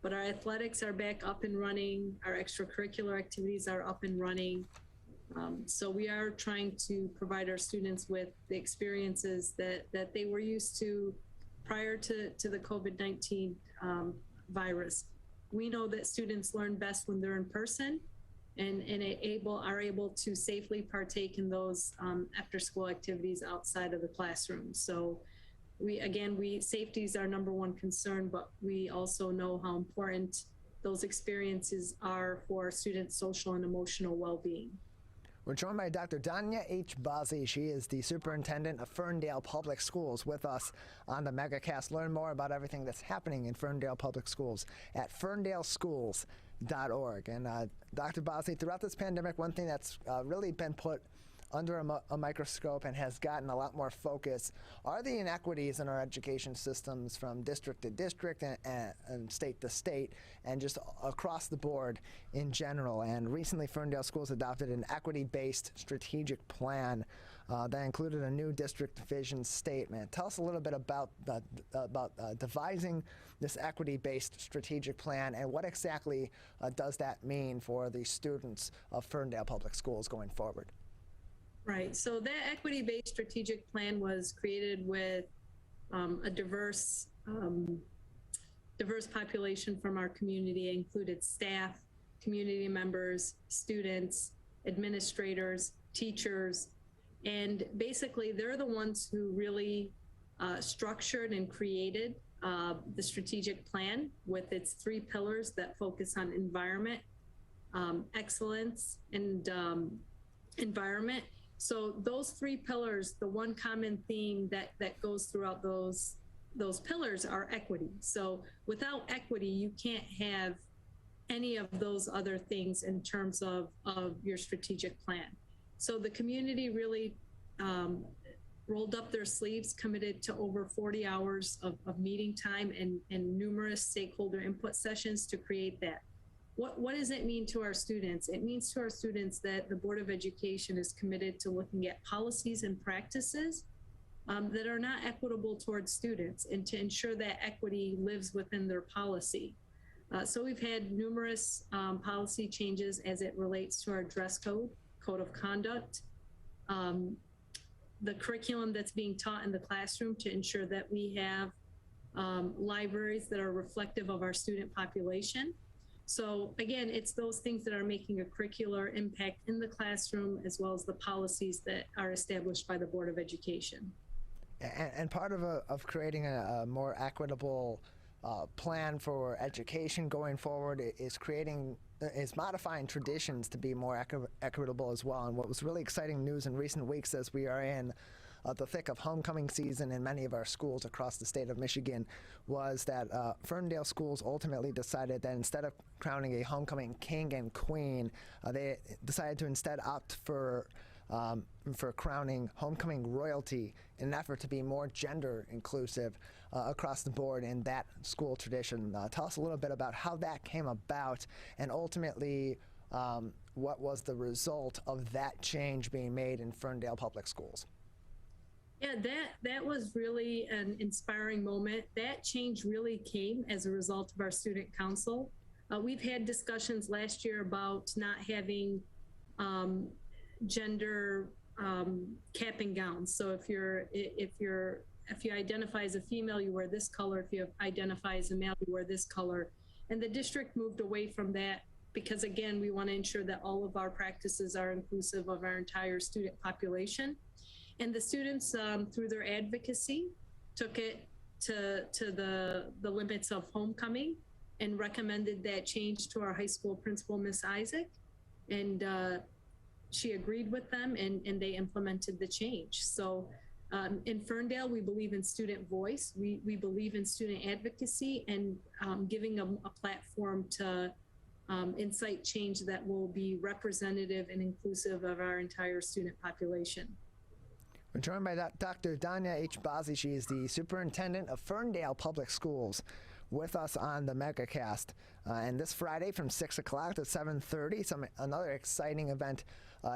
But our athletics are back up and running. Our extracurricular activities are up and running. So we are trying to provide our students with the experiences that they were used to prior to the COVID-19 virus. We know that students learn best when they're in person and are able to safely partake in those after-school activities outside of the classroom. So safety is our number one concern, but we also know how important those experiences are for our students' social and emotional well-being. We're joined by Dr. Danya H. Bazzi. She is the superintendent of Ferndale Public Schools with us on the Megacast. Learn more about everything that's happening in Ferndale Public Schools at ferndaleschools.org. And Dr. Bazzi, throughout this pandemic, one thing that's really been put under a microscope and has gotten a lot more focus are the inequities in our education systems from district to district and state to state and just across the board in general. And recently Ferndale Schools adopted an equity-based strategic plan that included a new district vision statement. Tell us a little bit about devising this equity-based strategic plan and what exactly does that mean for the students of Ferndale Public Schools going forward? Right. So that equity-based strategic plan was created with a diverse population from our community. It included staff, community members, students, administrators, teachers, and basically they're the ones who really structured and created the strategic plan with its 3 pillars that focus on environment, excellence, and environment. So those 3 pillars, the one common theme that goes throughout those pillars are equity. So without equity, you can't have any of those other things in terms of your strategic plan. So the community really rolled up their sleeves, committed to over 40 hours of meeting time and numerous stakeholder input sessions to create that. What does it mean to our students? It means to our students that the Board of Education is committed to looking at policies and practices that are not equitable towards students and to ensure that equity lives within their policy. So we've had numerous policy changes as it relates to our dress code of conduct, the curriculum that's being taught in the classroom to ensure that we have libraries that are reflective of our student population. So again, it's those things that are making a curricular impact in the classroom as well as the policies that are established by the Board of Education. And part of creating a more equitable plan for education going forward is modifying traditions to be more equitable as well. And what was really exciting news in recent weeks as we are in the thick of homecoming season in many of our schools across the state of Michigan was that Ferndale Schools ultimately decided that instead of crowning a homecoming king and queen, they decided to instead opt for crowning homecoming royalty in an effort to be more gender inclusive across the board in that school tradition. Tell us a little bit about how that came about and ultimately what was the result of that change being made in Ferndale Public Schools. Yeah, that was really an inspiring moment. That change really came as a result of our student council. We've had discussions last year about not having gender cap and gowns. So if you identify as a female, you wear this color. If you identify as a male, you wear this color. And the district moved away from that because, again, we want to ensure that all of our practices are inclusive of our entire student population. And the students, through their advocacy, took it to the limits of homecoming and recommended that change to our high school principal, Miss Isaac. And she agreed with them, and they implemented the change. So in Ferndale, we believe in student voice. We believe in student advocacy and giving them a platform to incite change that will be representative and inclusive of our entire student population. We're joined by Dr. Danya H. Bazzi. She is the superintendent of Ferndale Public Schools, with us on the Megacast. And this Friday from 6 o'clock to 7:30, another exciting event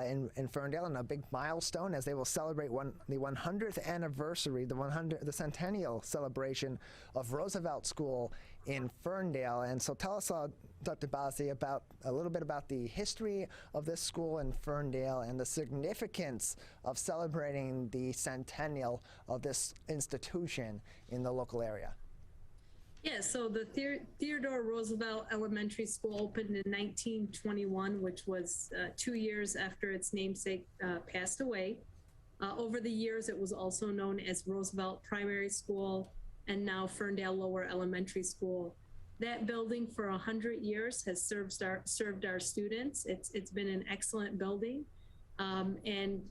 in Ferndale, and a big milestone as they will celebrate the 100th anniversary, the centennial celebration of Roosevelt School in Ferndale. And so tell us, Dr. Bazzi, a little bit about the history of this school in Ferndale and the significance of celebrating the centennial of this institution in the local area. Yeah, so the Theodore Roosevelt Elementary School opened in 1921, which was 2 years after its namesake passed away. Over the years, it was also known as Roosevelt Primary School and now Ferndale Lower Elementary School. That building for 100 years has served our students. It's been an excellent building and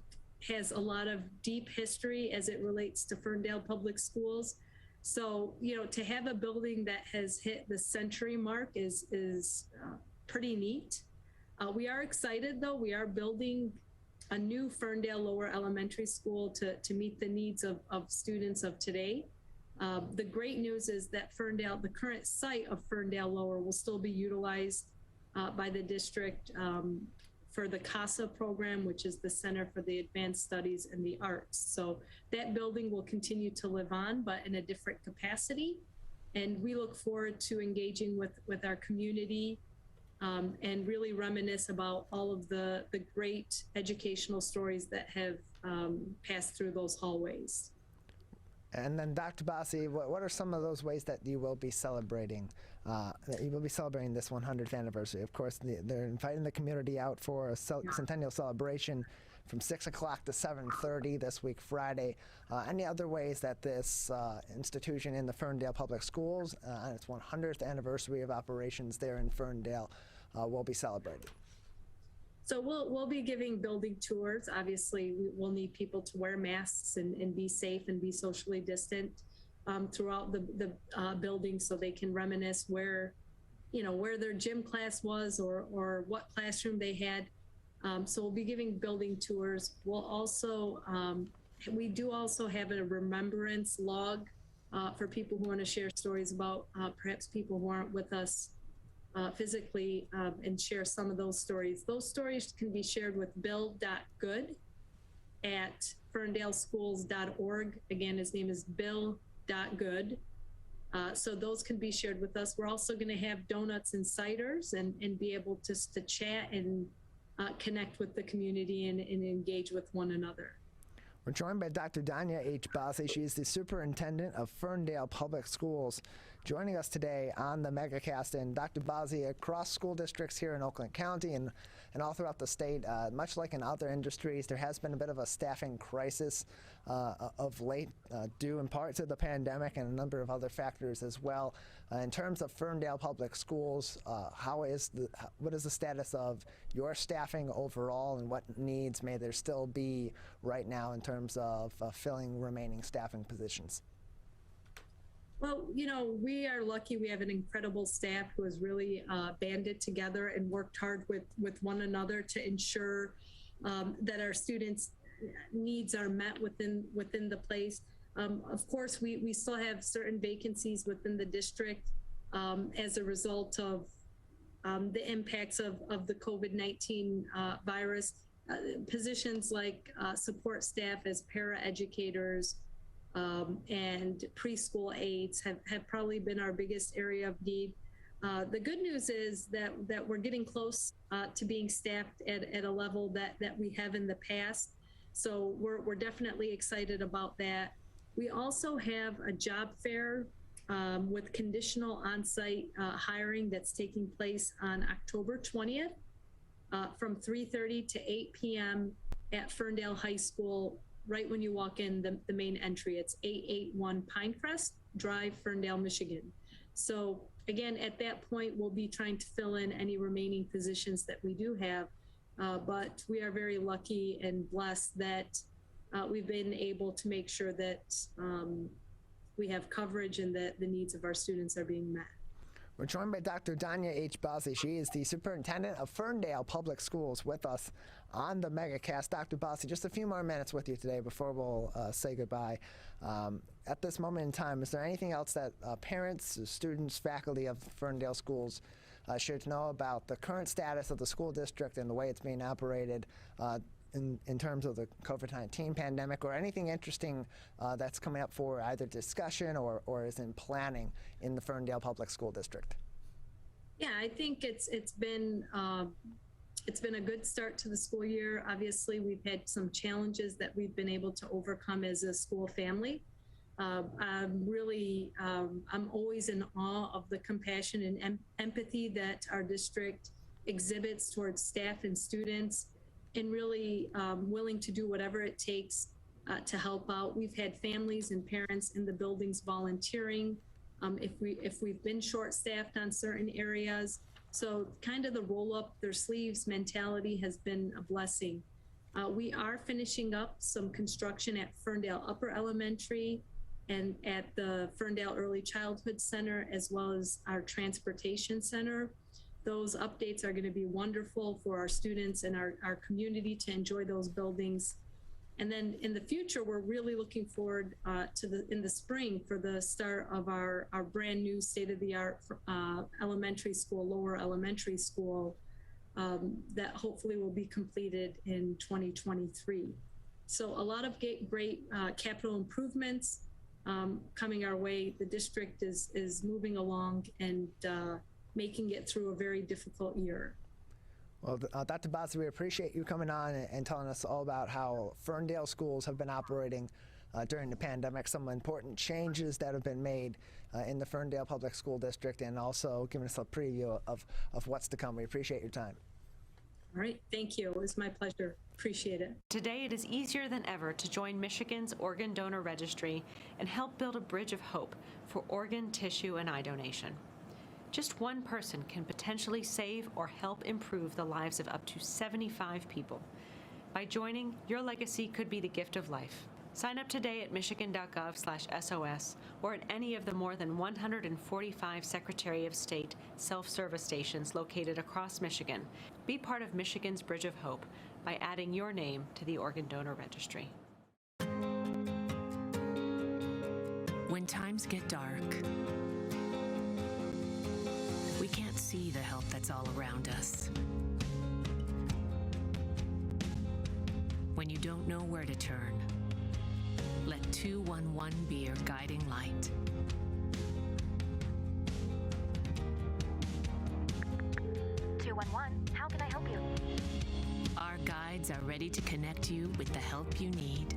has a lot of deep history as it relates to Ferndale Public Schools. So, to have a building that has hit the century mark is pretty neat. We are excited, though. We are building a new Ferndale Lower Elementary School to meet the needs of students of today. The great news is that the current site of Ferndale Lower will still be utilized by the district for the CASA program, which is the Center for the Advanced Studies in the Arts. So that building will continue to live on, but in a different capacity. And we look forward to engaging with our community and really reminisce about all of the great educational stories that have passed through those hallways. And then, Dr. Bazzi, what are some of those ways that you will be celebrating? This 100th anniversary. Of course, they're inviting the community out for a centennial celebration from 6 o'clock to 7:30 this week, Friday. Any other ways that this institution in the Ferndale Public Schools, on its 100th anniversary of operations there in Ferndale, will be celebrated? So we'll be giving building tours. Obviously, we'll need people to wear masks and be safe and be socially distant throughout the building, so they can reminisce where their gym class was or what classroom they had. So we'll be giving building tours. We'll also we do also have a remembrance log for people who want to share stories about perhaps people who aren't with us physically and share some of those stories. Those stories can be shared with bill.good@ferndaleschools.org. Again, his name is bill.good. So those can be shared with us. We're also going to have donuts and ciders and be able to chat and connect with the community and engage with one another. We're joined by Dr. Danya H. Bazzi. She is the superintendent of Ferndale Public Schools, joining us today on the Megacast. And Dr. Bazzi, across school districts here in Oakland County and all throughout the state, much like in other industries, there has been a bit of a staffing crisis of late, due in part to the pandemic and a number of other factors as well. In terms of Ferndale Public Schools, what is the status of your staffing overall, and what needs may there still be right now in terms of filling remaining staffing positions? Well, we are lucky. We have an incredible staff who has really banded together and worked hard with one another to ensure that our students' needs are met within the place. Of course, we still have certain vacancies within the district as a result of the impacts of the COVID-19 virus. Positions like support staff as paraeducators and preschool aides have probably been our biggest area of need. The good news is that we're getting close to being staffed at a level that we have in the past. So we're definitely excited about that. We also have a job fair with conditional on-site hiring that's taking place on October 20th from 3:30 to 8 p.m. at Ferndale High School, right when you walk in the main entry. It's 881 Pinecrest Drive, Ferndale, Michigan. So again, at that point, we'll be trying to fill in any remaining positions that we do have. But we are very lucky and blessed that we've been able to make sure that we have coverage and that the needs of our students are being met. We're joined by Dr. Danya H. Bossi. She is the superintendent of Ferndale Public Schools with us on the Megacast. Dr. Bossi, just a few more minutes with you today before we'll say goodbye. At this moment in time, is there anything else that parents, students, faculty of Ferndale schools should know about the current status of the school district and the way it's being operated in terms of the COVID-19 pandemic, or anything interesting that's coming up for either discussion or is in planning in the Ferndale Public School District? Yeah, I think it's been a good start to the school year. Obviously, we've had some challenges that we've been able to overcome as a school family. I'm always in awe of the compassion and empathy that our district exhibits towards staff and students, and really willing to do whatever it takes to help out. We've had families and parents in the buildings volunteering if we've been short-staffed on certain areas. So kind of the roll up their sleeves mentality has been a blessing. We are finishing up some construction at Ferndale Upper Elementary and at the Ferndale Early Childhood Center, as well as our transportation center. Those updates are going to be wonderful for our students and our community to enjoy those buildings. And then in the future, we're really looking forward in the spring for the start of our brand new state-of-the-art elementary school, lower elementary school, that hopefully will be completed in 2023. So a lot of great capital improvements coming our way. The district is moving along and making it through a very difficult year. Well, Dr. Bossi, we appreciate you coming on and telling us all about how Ferndale schools have been operating during the pandemic, some important changes that have been made in the Ferndale Public School District, and also giving us a preview of what's to come. We appreciate your time. All right, thank you. It was my pleasure. Appreciate it. Today, it is easier than ever to join Michigan's Organ Donor Registry and help build a bridge of hope for organ, tissue, and eye donation. Just one person can potentially save or help improve the lives of up to 75 people. By joining, your legacy could be the gift of life. Sign up today at michigan.gov/SOS or at any of the more than 145 Secretary of State self-service stations located across Michigan. Be part of Michigan's Bridge of Hope by adding your name to the Organ Donor Registry. When times get dark, we can't see the help that's all around us. When you don't know where to turn, let 211 be your guiding light. How can I help you? Our guides are ready to connect you with the help you need.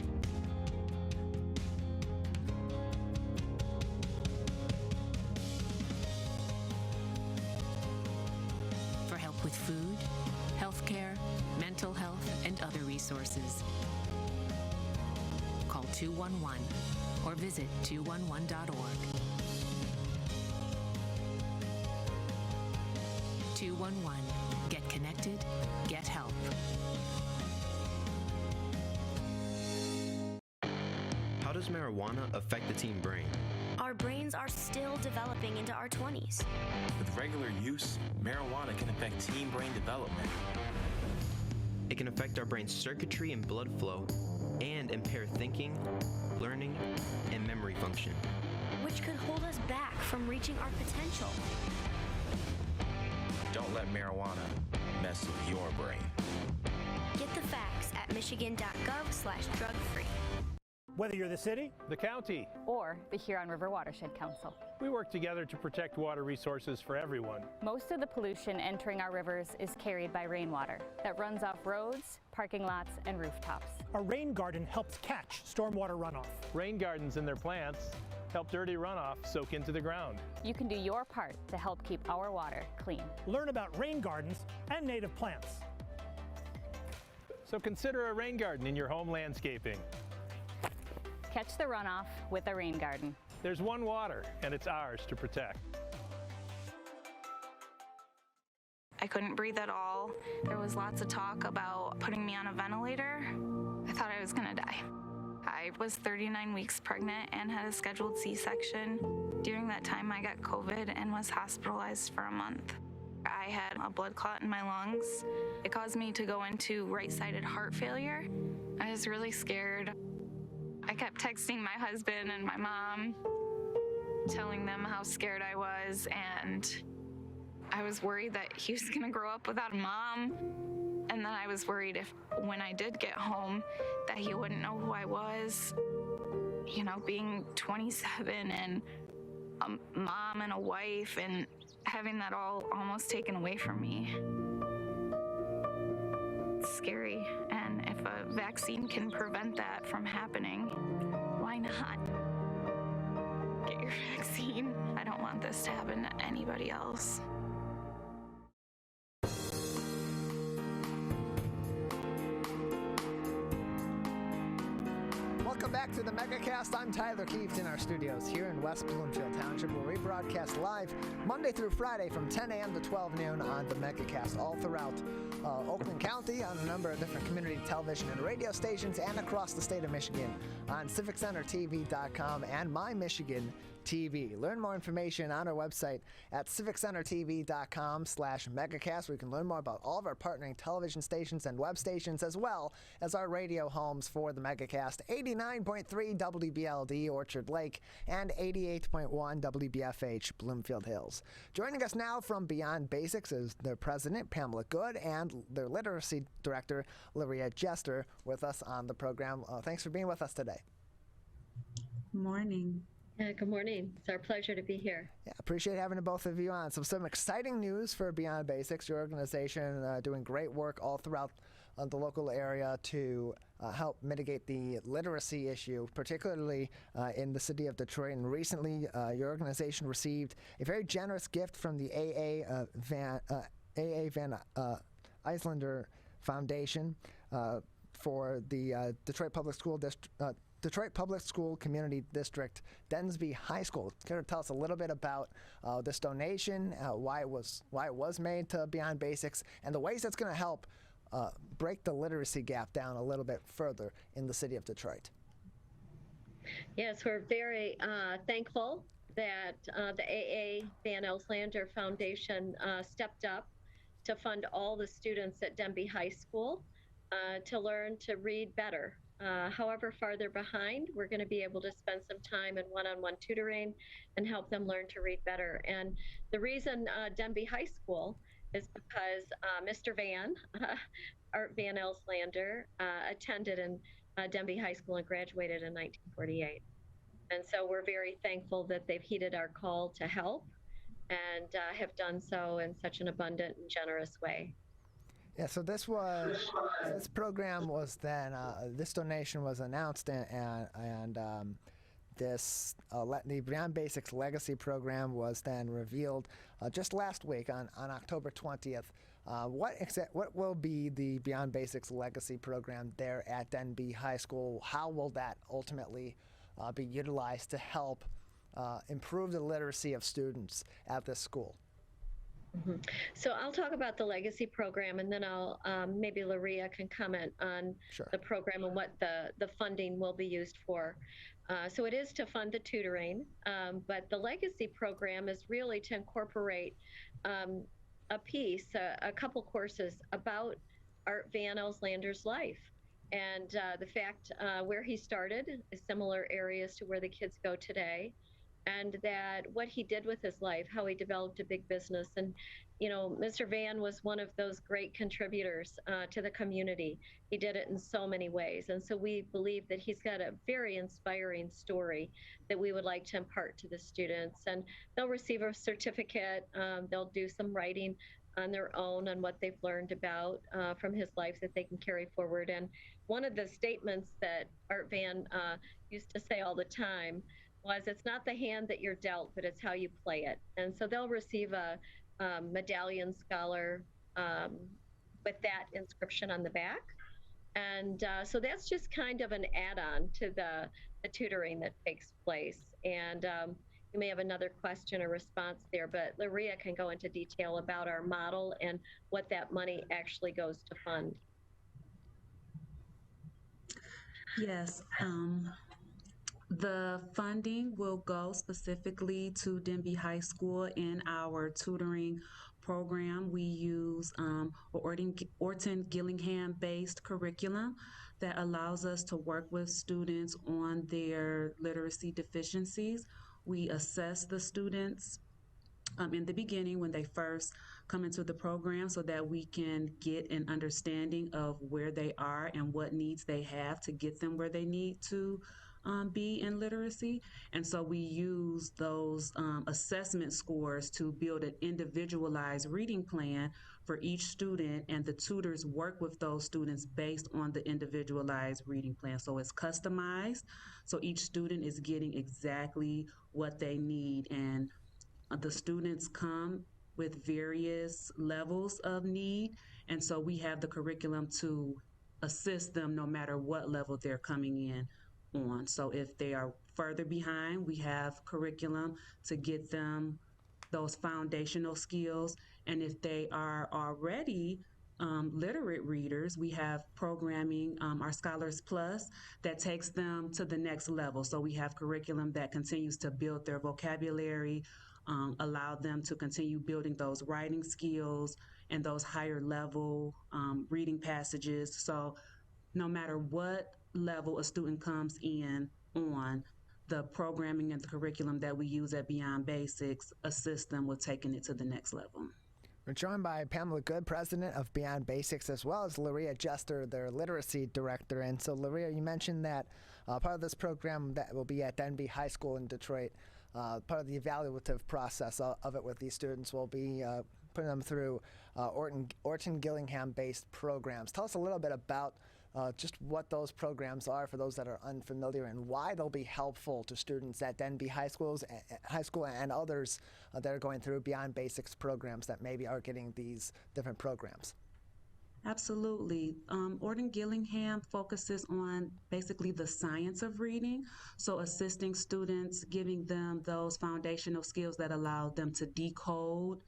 For help with food, healthcare, mental health, and other resources, call 211 or visit 211.org. 211. Get connected, get help. How does marijuana affect the teen brain? Our brains are still developing into our 20s. With regular use, marijuana can affect teen brain development. It can affect our brain's circuitry and blood flow and impair thinking, learning, and memory function, which could hold us back from reaching our potential. Don't let marijuana mess with your brain. Get the facts at michigan.gov/drug-free. Whether you're the city, the county, or the Huron River Watershed Council. We work together to protect water resources for everyone. Most of the pollution entering our rivers is carried by rainwater that runs off roads, parking lots, and rooftops. A rain garden helps catch stormwater runoff. Rain gardens and their plants help dirty runoff soak into the ground. You can do your part to help keep our water clean. Learn about rain gardens and native plants. So consider a rain garden in your home landscaping. Catch the runoff with a rain garden. There's one water, and it's ours to protect. I couldn't breathe at all. There was lots of talk about putting me on a ventilator. I thought I was gonna die. I was 39 weeks pregnant and had a scheduled C-section. During that time, I got COVID and was hospitalized for a month. I had a blood clot in my lungs. It caused me to go into right-sided heart failure. I was really scared. I kept texting my husband and my mom, telling them how scared I was, and I was worried that he was gonna grow up without a mom. And then I was worried if, when I did get home, that he wouldn't know who I was. You know, being 27 and a mom and a wife and having that all almost taken away from me. It's scary, and if a vaccine can prevent that from happening, why not? Get your vaccine. I don't want this to happen to anybody else. Welcome back to the Megacast. I'm Tyler Keith in our studios here in West Bloomfield Township, where we broadcast live Monday through Friday from 10 a.m. to 12 noon on the Megacast, all throughout Oakland County on a number of different community television and radio stations, and across the state of Michigan on civiccentertv.com and My Michigan TV. Learn more information on our website at civiccentertv.com/megacast, where you can learn more about all of our partnering television stations and web stations, as well as our radio homes for the Megacast: 89.3 WBLD Orchard Lake and 88.1 WBFH Bloomfield Hills. Joining us now from Beyond Basics is their president, Pamela Good, and their literacy director, Lareea Jester, with us on the program. Thanks for being with us today. Good morning. Good morning. It's our pleasure to be here. Yeah, appreciate having both of you on. So some exciting news for Beyond Basics, your organization doing great work all throughout the local area to help mitigate the literacy issue, particularly in the city of Detroit. And recently, your organization received a very generous gift from the AA Van Elslander Foundation for the Detroit Public School Community District, Denby High School. Can you tell us a little bit about this donation, why it was made to Beyond Basics, and the ways that's going to help break the literacy gap down a little bit further in the city of Detroit? Yes, we're very thankful that the AA Van Elslander Foundation stepped up to fund all the students at Denby High School to learn to read better. However far they're behind, we're going to be able to spend some time in one-on-one tutoring and help them learn to read better. And the reason Denby High School is because Mr. Art Van Elslander, attended in Denby High School and graduated in 1948. And so we're very thankful that they've heeded our call to help and have done so in such an abundant and generous way. Yeah, so this program was then, this donation was announced, and the Beyond Basics Legacy Program was then revealed just last week on October 20th. What will be the Beyond Basics Legacy Program there at Denby High School? How will that ultimately be utilized to help improve the literacy of students at this school? Mm-hmm. So I'll talk about the legacy program, and then I'll maybe Lareea can comment on the program and what the funding will be used for. So it is to fund the tutoring, but the legacy program is really to incorporate a piece, a couple courses about Art Van Elslander's life and the fact where he started is similar areas to where the kids go today, and that what he did with his life, how he developed a big business. And, you know, Mr. Van was one of those great contributors to the community. He did it in so many ways. And so we believe that he's got a very inspiring story that we would like to impart to the students. And they'll receive a certificate. They'll do some writing on their own on what they've learned about from his life that they can carry forward. And one of the statements that Art Van used to say all the time was, it's not the hand that you're dealt, but it's how you play it. And so they'll receive a medallion scholar with that inscription on the back. And so that's just kind of an add-on to the tutoring that takes place. And you may have another question or response there, but Lareea can go into detail about our model and what that money actually goes to fund. Yes. The funding will go specifically to Denby High School in our tutoring program. We use Orton Gillingham-based curriculum that allows us to work with students on their literacy deficiencies. We assess the students in the beginning when they first come into the program so that we can get an understanding of where they are and what needs they have to get them where they need to be in literacy. And so we use those assessment scores to build an individualized reading plan for each student, and the tutors work with those students based on the individualized reading plan. So it's customized, so each student is getting exactly what they need, and the students come with various levels of need, and so we have the curriculum to assist them no matter what level they're coming in on. So if they are further behind, we have curriculum to get them those foundational skills. And if they are already literate readers, we have programming, our Scholars Plus, that takes them to the next level. So we have curriculum that continues to build their vocabulary, allow them to continue building those writing skills and those higher level reading passages. So no matter what level a student comes in on, the programming and the curriculum that we use at Beyond Basics assist them with taking it to the next level. We're joined by Pamela Good, president of Beyond Basics, as well as Lareea Jester, their literacy director. And so, Lareea, you mentioned that part of this program that will be at Denby High School in Detroit, part of the evaluative process of it with these students will be putting them through Orton Gillingham-based programs. Tell us a little bit about just what those programs are for those that are unfamiliar, and why they'll be helpful to students at Denby High School and others that are going through Beyond Basics programs that maybe are getting these different programs. Absolutely. Orton Gillingham focuses on basically the science of reading, so assisting students, giving them those foundational skills that allow them to decode.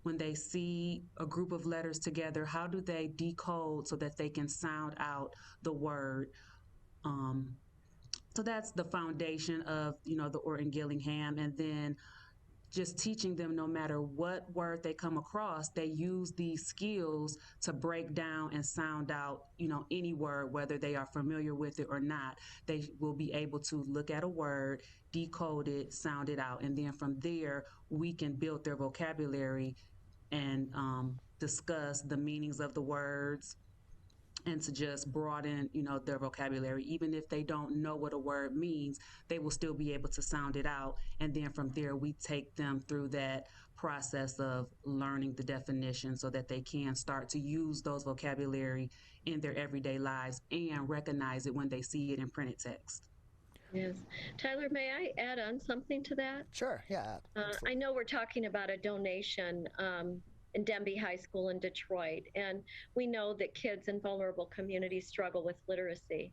When they see a group of letters together, how do they decode so that they can sound out the word? So that's the foundation of, the Orton Gillingham. And then just teaching them, no matter what word they come across, they use these skills to break down and sound out, any word, whether they are familiar with it or not. They will be able to look at a word, decode it, sound it out. And then from there, we can build their vocabulary and discuss the meanings of the words, and to just broaden, their vocabulary. Even if they don't know what a word means, they will still be able to sound it out. And then from there, we take them through that process of learning the definition so that they can start to use those vocabulary in their everyday lives and recognize it when they see it in printed text. Yes. Tyler, may I add on something to that? Sure, yeah. I know we're talking about a donation in Denby High School in Detroit, and we know that kids in vulnerable communities struggle with literacy.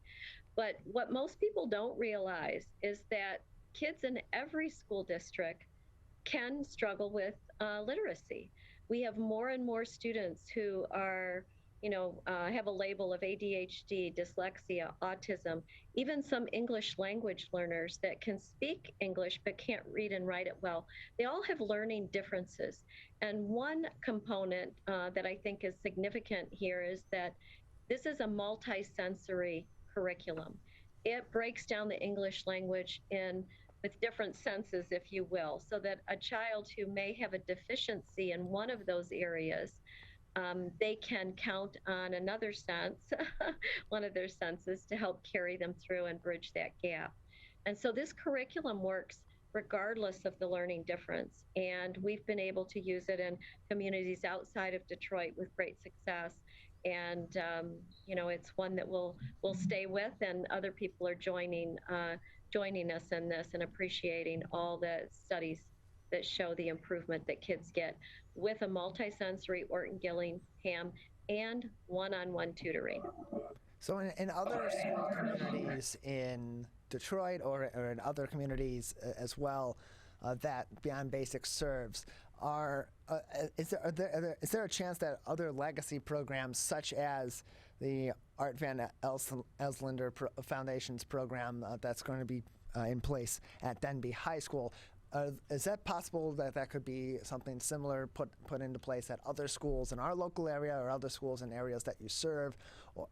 But what most people don't realize is that kids in every school district can struggle with literacy. We have more and more students who are have a label of ADHD, dyslexia, autism, even some English language learners that can speak English but can't read and write it well. They all have learning differences. And one component that I think is significant here is that this is a multi-sensory curriculum. It breaks down the English language in different senses, if you will, so that a child who may have a deficiency in one of those areas, they can count on another sense, one of their senses, to help carry them through and bridge that gap. And so this curriculum works regardless of the learning difference. And we've been able to use it in communities outside of Detroit with great success. And, it's one that we'll stay with, and other people are joining us in this and appreciating all the studies that show the improvement that kids get with a multisensory Orton Gillingham and one-on-one tutoring. So in other school communities in Detroit or in other communities as well that Beyond Basics serves, is there a chance that other legacy programs such as the Art Van Elslander Foundation's program that's going to be in place at Denby High School, is that possible that could be something similar put into place at other schools in our local area or other schools in areas that you serve?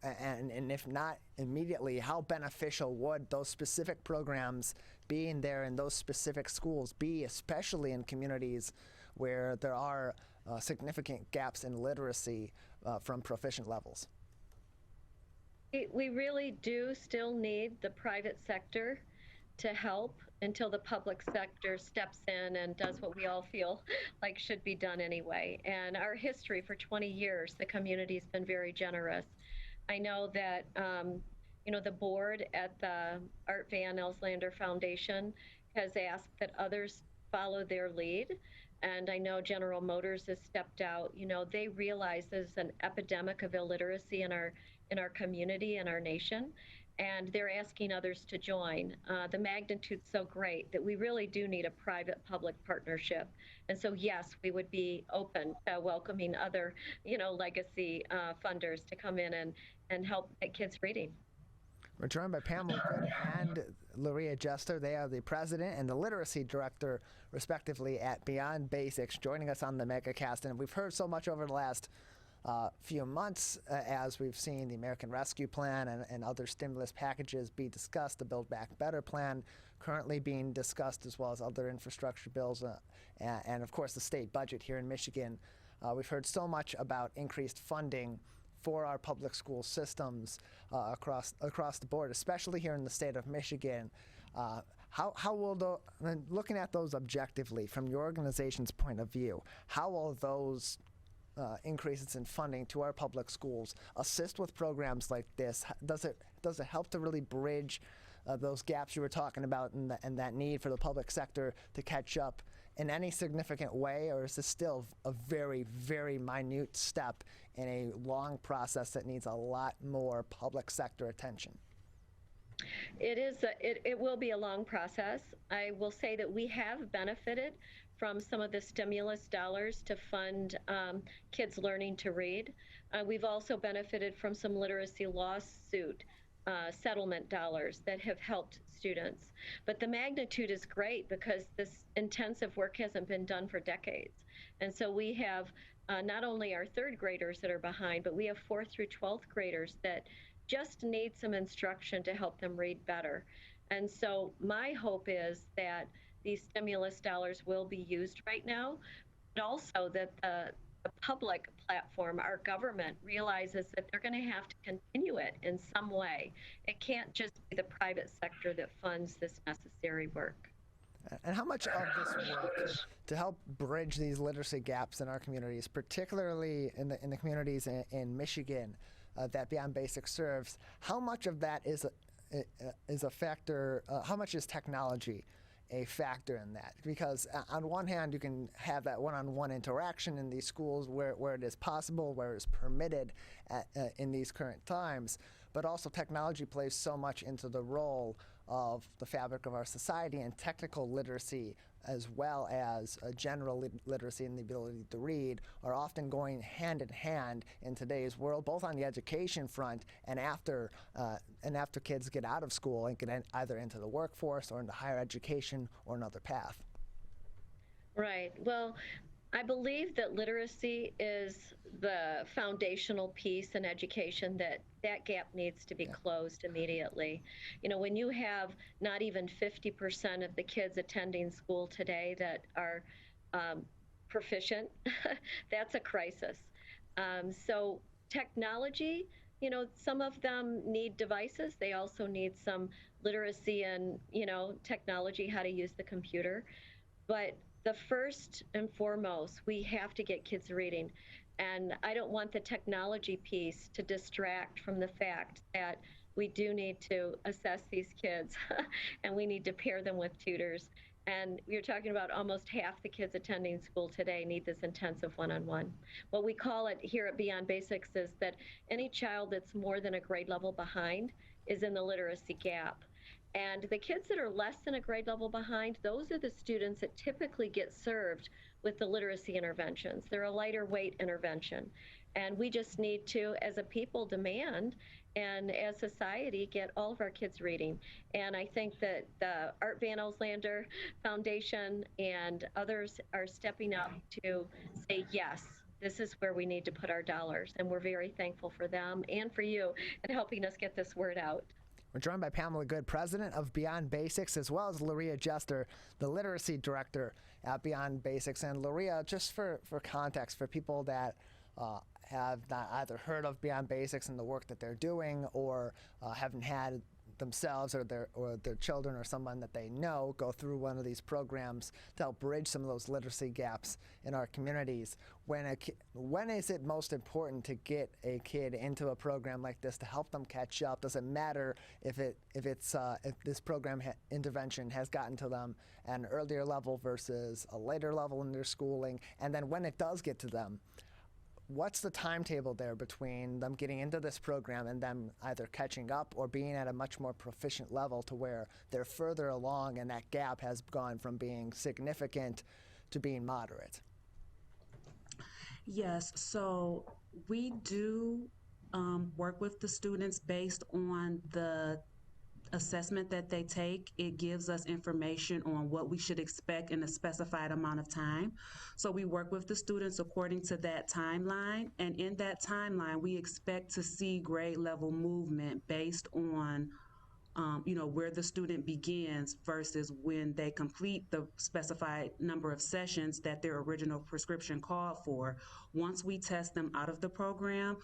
And if not immediately, how beneficial would those specific programs being there in those specific schools be, especially in communities where there are significant gaps in literacy from proficient levels? We really do still need the private sector to help until the public sector steps in and does what we all feel like should be done anyway. And our history for 20 years, the community's been very generous. I know that, the board at the Art Van Elslander Foundation has asked that others follow their lead. And I know General Motors has stepped out. They realize there's an epidemic of illiteracy in our community and our nation, and they're asking others to join. The magnitude's so great that we really do need a private-public partnership. And so, yes, we would be open to welcoming other, legacy funders to come in and help get kids reading. We're joined by Pamela Good and Lareea Jester. They are the president and the literacy director, respectively, at Beyond Basics, joining us on the Megacast. And we've heard so much over the last few months as we've seen the American Rescue Plan and other stimulus packages be discussed, the Build Back Better plan currently being discussed, as well as other infrastructure bills, and of course the state budget here in Michigan. We've heard so much about increased funding for our public school systems across the board, especially here in the state of Michigan. How will looking at those objectively from your organization's point of view, how will those increases in funding to our public schools assist with programs like this? Does it help to really bridge those gaps you were talking about and that need for the public sector to catch up in any significant way, or is this still a very, very minute step in a long process that needs a lot more public sector attention? It will be a long process. I will say that we have benefited from some of the stimulus dollars to fund kids learning to read. We've also benefited from some literacy lawsuit settlement dollars that have helped students. But the magnitude is great because this intensive work hasn't been done for decades. And so we have not only our third graders that are behind, but we have 4th through 12th graders that just need some instruction to help them read better. And so my hope is that these stimulus dollars will be used right now, but also that the public platform, our government, realizes that they're going to have to continue it in some way. It can't just be the private sector that funds this necessary work. And how much of this work to help bridge these literacy gaps in our communities, particularly in the communities in Michigan that Beyond Basics serves, how much of that is a factor? How much is technology a factor in that? Because on one hand, you can have that one-on-one interaction in these schools where it is possible, where it's permitted in these current times, but also technology plays so much into the role of the fabric of our society, and technical literacy as well as general literacy and the ability to read are often going hand in hand in today's world, both on the education front and after kids get out of school and get either into the workforce or into higher education or another path. Right. Well, I believe that literacy is the foundational piece in education, that gap needs to be closed immediately. You know, when you have not even 50% of the kids attending school today that are proficient, that's a crisis. So technology, you know, some of them need devices. They also need some literacy in, you know, technology, how to use the computer. But the first and foremost, we have to get kids reading. And I don't want the technology piece to distract from the fact that we do need to assess these kids and we need to pair them with tutors. And you're talking about almost half the kids attending school today need this intensive one-on-one. What we call it here at Beyond Basics is that any child that's more than a grade level behind is in the literacy gap. And the kids that are less than a grade level behind, those are the students that typically get served with the literacy interventions. They're a lighter weight intervention. And we just need to, as a people, demand and as society, get all of our kids reading. And I think that the Art Van Elslander Foundation and others are stepping up to say, yes, this is where we need to put our dollars. And we're very thankful for them and for you in helping us get this word out. We're joined by Pamela Good, president of Beyond Basics, as well as Lareea Jester, the literacy director at Beyond Basics. And Lareea, just for context, for people that have not either heard of Beyond Basics and the work that they're doing, or haven't had themselves or their children or someone that they know go through one of these programs to help bridge some of those literacy gaps in our communities. When is it most important to get a kid into a program like this to help them catch up? Does it matter if this program intervention has gotten to them at an earlier level versus a later level in their schooling? And then when it does get to them, what's the timetable there between them getting into this program and them either catching up or being at a much more proficient level to where they're further along and that gap has gone from being significant to being moderate? Yes, so we do work with the students based on the assessment that they take. It gives us information on what we should expect in a specified amount of time. So we work with the students according to that timeline, and in that timeline we expect to see grade level movement based on where the student begins versus when they complete the specified number of sessions that their original prescription called for. Once we test them out of the program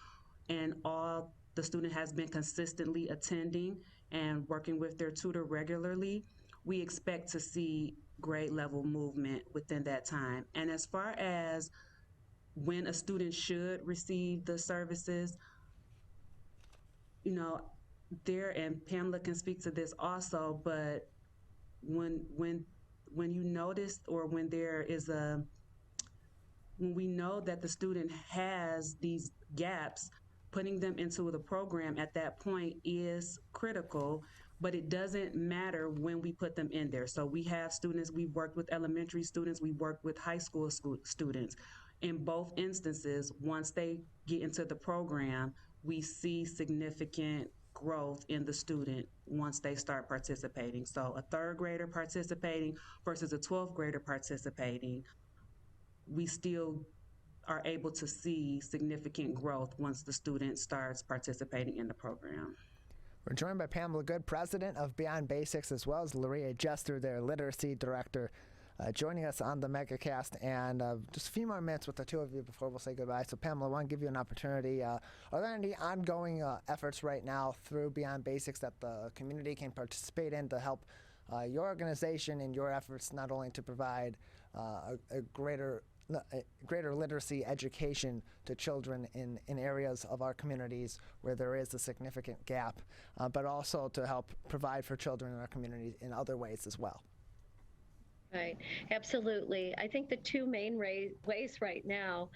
and the student has been consistently attending and working with their tutor regularly, we expect to see grade level movement within that time. And as far as when a student should receive the services, and Pamela can speak to this also, but when you notice, or when we know that the student has these gaps, putting them into the program at that point is critical, but it doesn't matter when we put them in there. So we have students, we've worked with elementary students, we work with high school students. In both instances, once they get into the program, we see significant growth in the student once they start participating. So a third grader participating versus a 12th grader participating, we still are able to see significant growth once the student starts participating in the program. We're joined by Pamela Good, president of Beyond Basics, as well as Lareea Jester, their literacy director, joining us on the Megacast. And just a few more minutes with the two of you before we'll say goodbye. So Pamela, I want to give you an opportunity. Are there any ongoing efforts right now through Beyond Basics that the community can participate in to help your organization and your efforts not only to provide a greater literacy education to children in areas of our communities where there is a significant gap, but also to help provide for children in our community in other ways as well? Right, absolutely. I think the two main ways right now,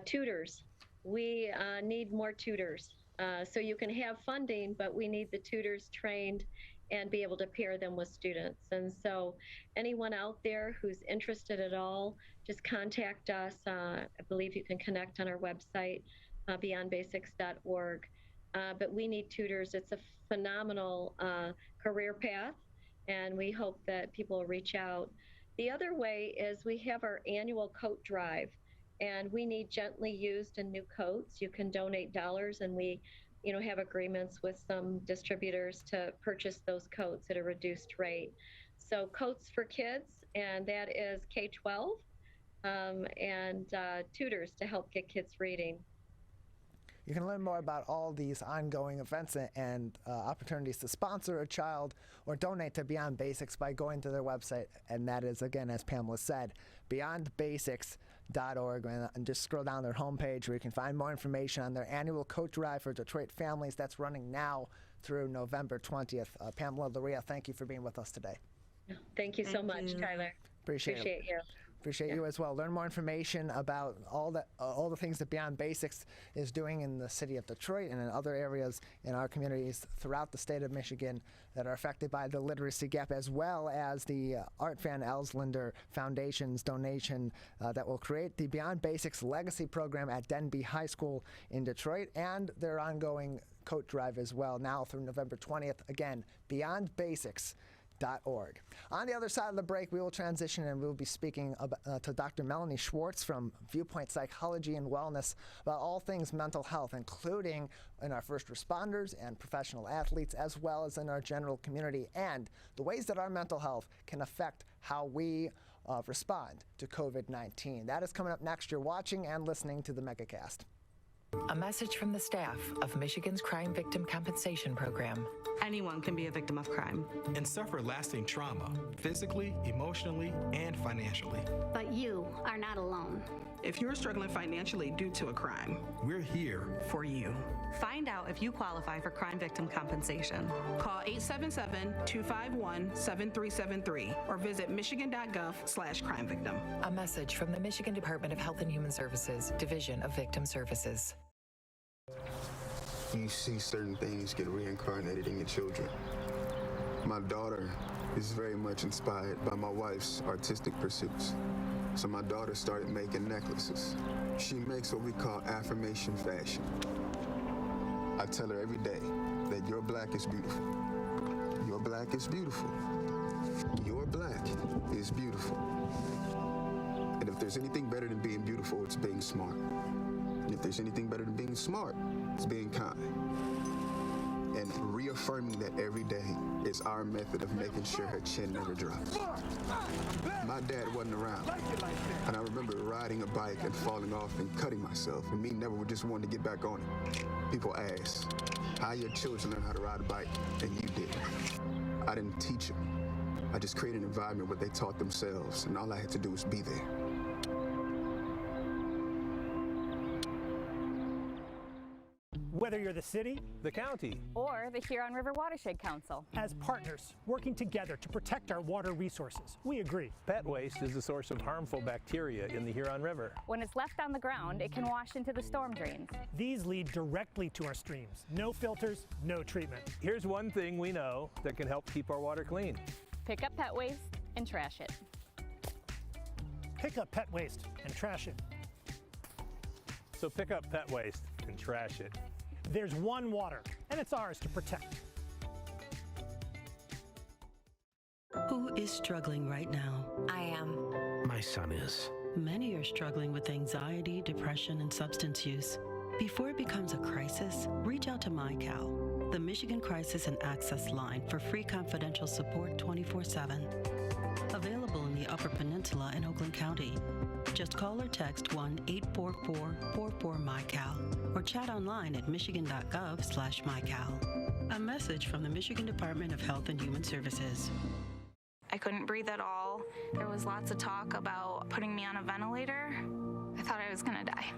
tutors. We need more tutors. So you can have funding, but we need the tutors trained and be able to pair them with students. And so anyone out there who's interested at all, just contact us. I believe you can connect on our website, beyondbasics.org. But we need tutors. It's a phenomenal career path, and we hope that people will reach out. The other way is we have our annual coat drive, and we need gently used and new coats. You can donate dollars, and we have agreements with some distributors to purchase those coats at a reduced rate. So coats for kids, and that is K-12, and tutors to help get kids reading. You can learn more about all these ongoing events and opportunities to sponsor a child or donate to Beyond Basics by going to their website, and that is, again, as Pamela said, beyondbasics.org, and just scroll down their homepage where you can find more information on their annual coat drive for Detroit families that's running now through November 20th. Pamela, Lareea, thank you for being with us today. Thank you so much, Tyler. Appreciate you. Appreciate you as well. Learn more information about all the things that Beyond Basics is doing in the city of Detroit and in other areas in our communities throughout the state of Michigan that are affected by the literacy gap, as well as the Art Van Elslander Foundation's donation that will create the Beyond Basics Legacy Program at Denby High School in Detroit, and their ongoing coat drive as well, now through November 20th. Again, beyondbasics.org. On the other side of the break, we will transition and we'll be speaking to Dr. Melanie Schwartz from Viewpoint Psychology and Wellness about all things mental health, including in our first responders and professional athletes, as well as in our general community, and the ways that our mental health can affect how we respond to COVID-19. That is coming up next. You're watching and listening to the Megacast. A message from the staff of Michigan's Crime Victim Compensation Program. Anyone can be a victim of crime and suffer lasting trauma, physically, emotionally, and financially. But you are not alone. If you're struggling financially due to a crime, we're here for you. Find out if you qualify for crime victim compensation. Call 877-251-7373 or visit michigan.gov/crime-victim. A message from the Michigan Department of Health and Human Services, Division of Victim Services. You see certain things get reincarnated in your children. My daughter is very much inspired by my wife's artistic pursuits. So my daughter started making necklaces. She makes what we call affirmation fashion. I tell her every day that your black is beautiful. Your black is beautiful. Your black is beautiful. And if there's anything better than being beautiful, it's being smart. And if there's anything better than being smart, it's being kind. And reaffirming that every day is our method of making sure her chin never drops. My dad wasn't around, and I remember riding a bike and falling off and cutting myself, and me never just wanting to get back on it. People ask, how your children learn how to ride a bike, and you didn't. I didn't teach them. I just created an environment where they taught themselves, and all I had to do was be there. Whether you're the city, the county, or the Huron River Watershed Council. As partners working together to protect our water resources, we agree. Pet waste is a source of harmful bacteria in the Huron River. When it's left on the ground, it can wash into the storm drains. These lead directly to our streams. No filters, no treatment. Here's one thing we know that can help keep our water clean. Pick up pet waste and trash it. Pick up pet waste and trash it. So pick up pet waste and trash it. There's one water, and it's ours to protect. Who is struggling right now? I am. My son is. Many are struggling with anxiety, depression, and substance use. Before it becomes a crisis, reach out to MyCal, the Michigan Crisis and Access Line for free confidential support 24/7. Available in the Upper Peninsula and Oakland County. Just call or text 1-844-44-MyCal or chat online at michigan.gov/MyCal. A message from the Michigan Department of Health and Human Services. I couldn't breathe at all. There was lots of talk about putting me on a ventilator. I thought I was gonna die.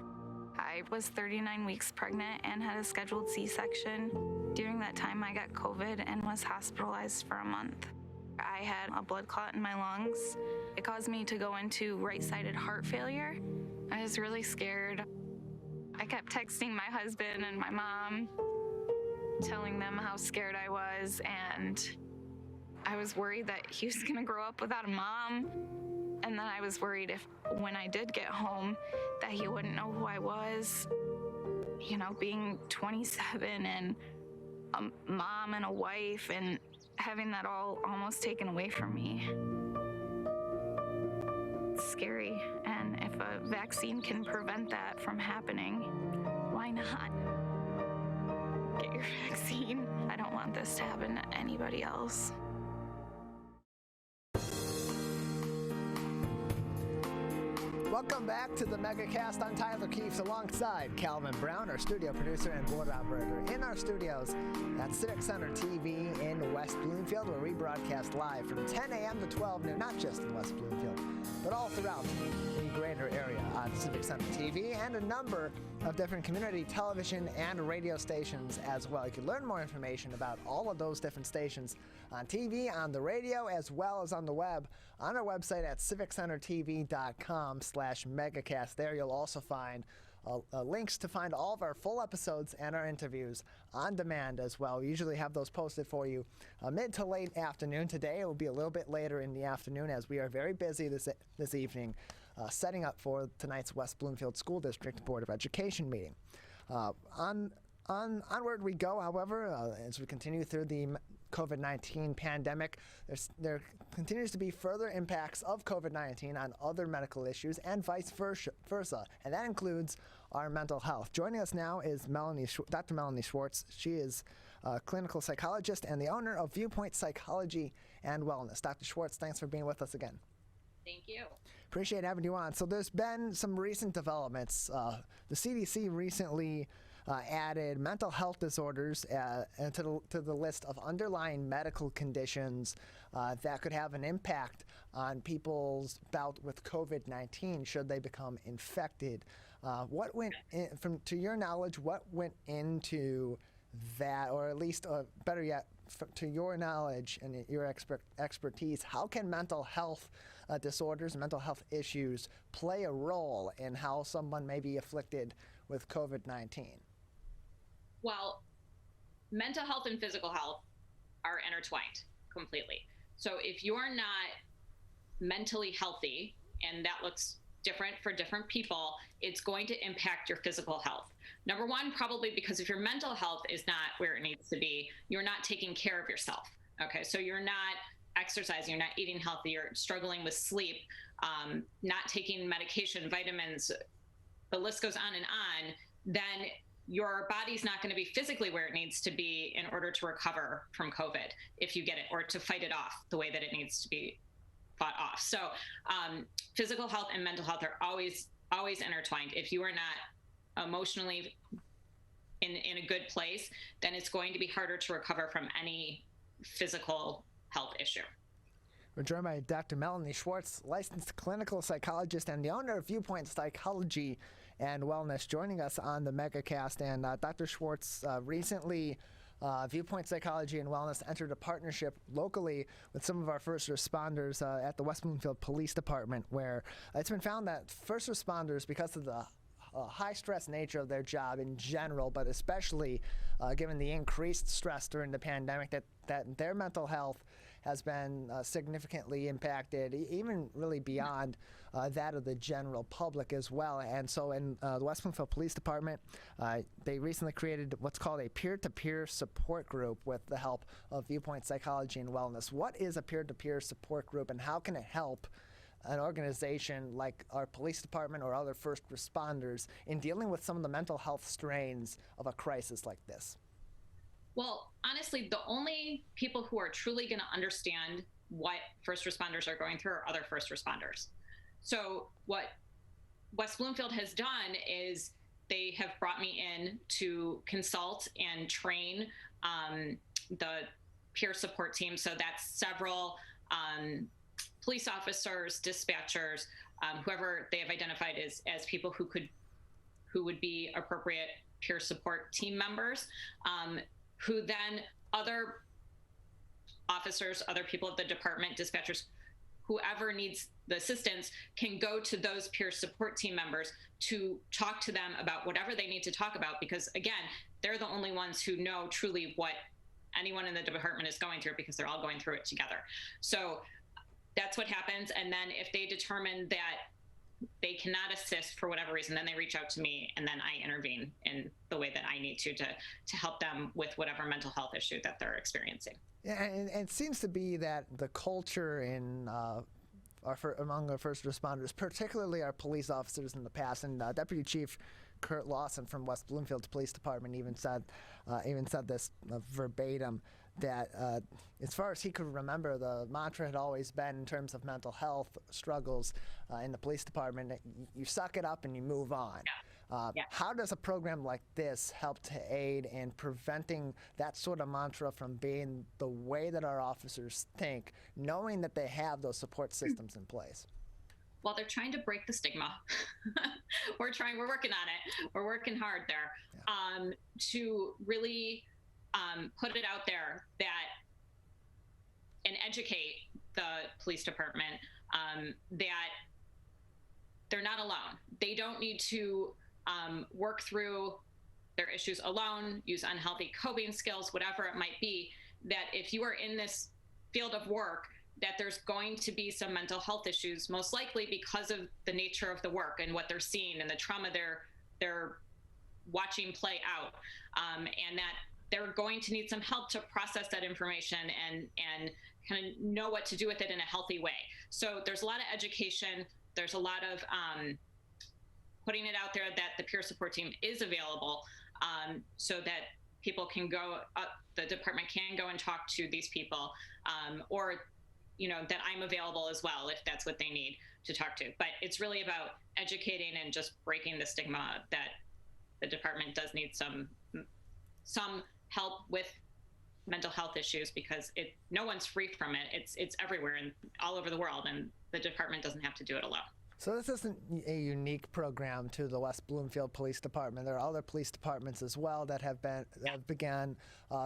I was 39 weeks pregnant and had a scheduled C-section. During that time, I got COVID and was hospitalized for a month. I had a blood clot in my lungs. It caused me to go into right-sided heart failure. I was really scared. I kept texting my husband and my mom, telling them how scared I was, and I was worried that he was gonna grow up without a mom. And then I was worried if, when I did get home, that he wouldn't know who I was. You know, being 27 and a mom and a wife and having that all almost taken away from me. scary. And if a vaccine can prevent that from happening, why not? Get your vaccine. I don't want this to happen to anybody else. Welcome back to the Megacast. I'm Tyler Keefe alongside Calvin Brown, our studio producer and board operator, in our studios at Civic Center TV in West Bloomfield, where we broadcast live from 10 a.m. to 12 noon, not just in West Bloomfield, but all throughout the greater area on Civic Center TV and a number of different community television and radio stations as well. You can learn more information about all of those different stations on TV, on the radio, as well as on the web on our website at civiccentertv.com/megacast. There you'll also find links to find all of our full episodes and our interviews on demand as well. We usually have those posted for you mid to late afternoon. Today it will be a little bit later in the afternoon as we are very busy this evening setting up for tonight's West Bloomfield School District Board of Education meeting. Onward we go, however, as we continue through the COVID-19 pandemic. There continues to be further impacts of COVID-19 on other medical issues and vice versa, and that includes our mental health. Joining us now is Dr. Melanie Schwartz. She is a clinical psychologist and the owner of Viewpoint Psychology and Wellness. Dr. Schwartz, thanks for being with us again. Thank you. Appreciate having you on. So there's been some recent developments. The CDC recently added mental health disorders to the list of underlying medical conditions that could have an impact on people's bout with COVID-19 should they become infected. What went in, to your knowledge, what went into that, or at least better yet, to your knowledge and your expertise, how can mental health disorders, mental health issues play a role in how someone may be afflicted with COVID-19? Well, mental health and physical health are intertwined completely. So if you're not mentally healthy, and that looks different for different people, it's going to impact your physical health. Number one, probably because if your mental health is not where it needs to be, you're not taking care of yourself. Okay, so you're not exercising, you're not eating healthy, you're struggling with sleep, not taking medication, vitamins, the list goes on and on, then your body's not going to be physically where it needs to be in order to recover from COVID if you get it, or to fight it off the way that it needs to be fought off. So physical health and mental health are always intertwined. If you are not emotionally in a good place, then it's going to be harder to recover from any physical health issue. We're joined by Dr. Melanie Schwartz, licensed clinical psychologist and the owner of Viewpoint Psychology and Wellness, joining us on the Megacast. And Dr. Schwartz, recently Viewpoint Psychology and Wellness entered a partnership locally with some of our first responders at the West Bloomfield Police Department, where it's been found that first responders, because of the high stress nature of their job in general, but especially given the increased stress during the pandemic, that their mental health has been significantly impacted, even really beyond that of the general public as well. And so in the West Bloomfield Police Department, they recently created what's called a peer-to-peer support group with the help of Viewpoint Psychology and Wellness. What is a peer-to-peer support group, and how can it help an organization like our police department or other first responders in dealing with some of the mental health strains of a crisis like this? Well, honestly, the only people who are truly going to understand what first responders are going through are other first responders. So what West Bloomfield has done is they have brought me in to consult and train the peer support team. So that's several police officers, dispatchers, whoever they have identified as people who would be appropriate peer support team members, who then other officers, other people at the department, dispatchers, whoever needs the assistance can go to those peer support team members to talk to them about whatever they need to talk about, because again, they're the only ones who know truly what anyone in the department is going through, because they're all going through it together. So that's what happens. And then if they determine that they cannot assist for whatever reason, then they reach out to me, and then I intervene in the way that I need to help them with whatever mental health issue that they're experiencing. Yeah, and it seems to be that the culture in among our first responders, particularly our police officers in the past. And Deputy Chief Kurt Lawson from West Bloomfield Police Department even said this verbatim, that as far as he could remember, the mantra had always been, in terms of mental health struggles in the police department, that you suck it up and you move on. How does a program like this help to aid in preventing that sort of mantra from being the way that our officers think, knowing that they have those support systems in place? Well, they're trying to break the stigma. We're working on it. We're working hard there to really put it out there and educate the police department that they're not alone. They don't need to work through their issues alone, use unhealthy coping skills, whatever it might be, that if you are in this field of work, that there's going to be some mental health issues, most likely because of the nature of the work and what they're seeing and the trauma they're watching play out, and that they're going to need some help to process that information and kind of know what to do with it in a healthy way. So there's a lot of education. There's a lot of putting it out there that the peer support team is available, so that people can go, the department can go and talk to these people, or that I'm available as well if that's what they need to talk to. But it's really about educating and just breaking the stigma that the department does need some help with mental health issues, because no one's free from it. It's everywhere and all over the world, and the department doesn't have to do it alone. So this isn't a unique program to the West Bloomfield Police Department. There are other police departments as well that have began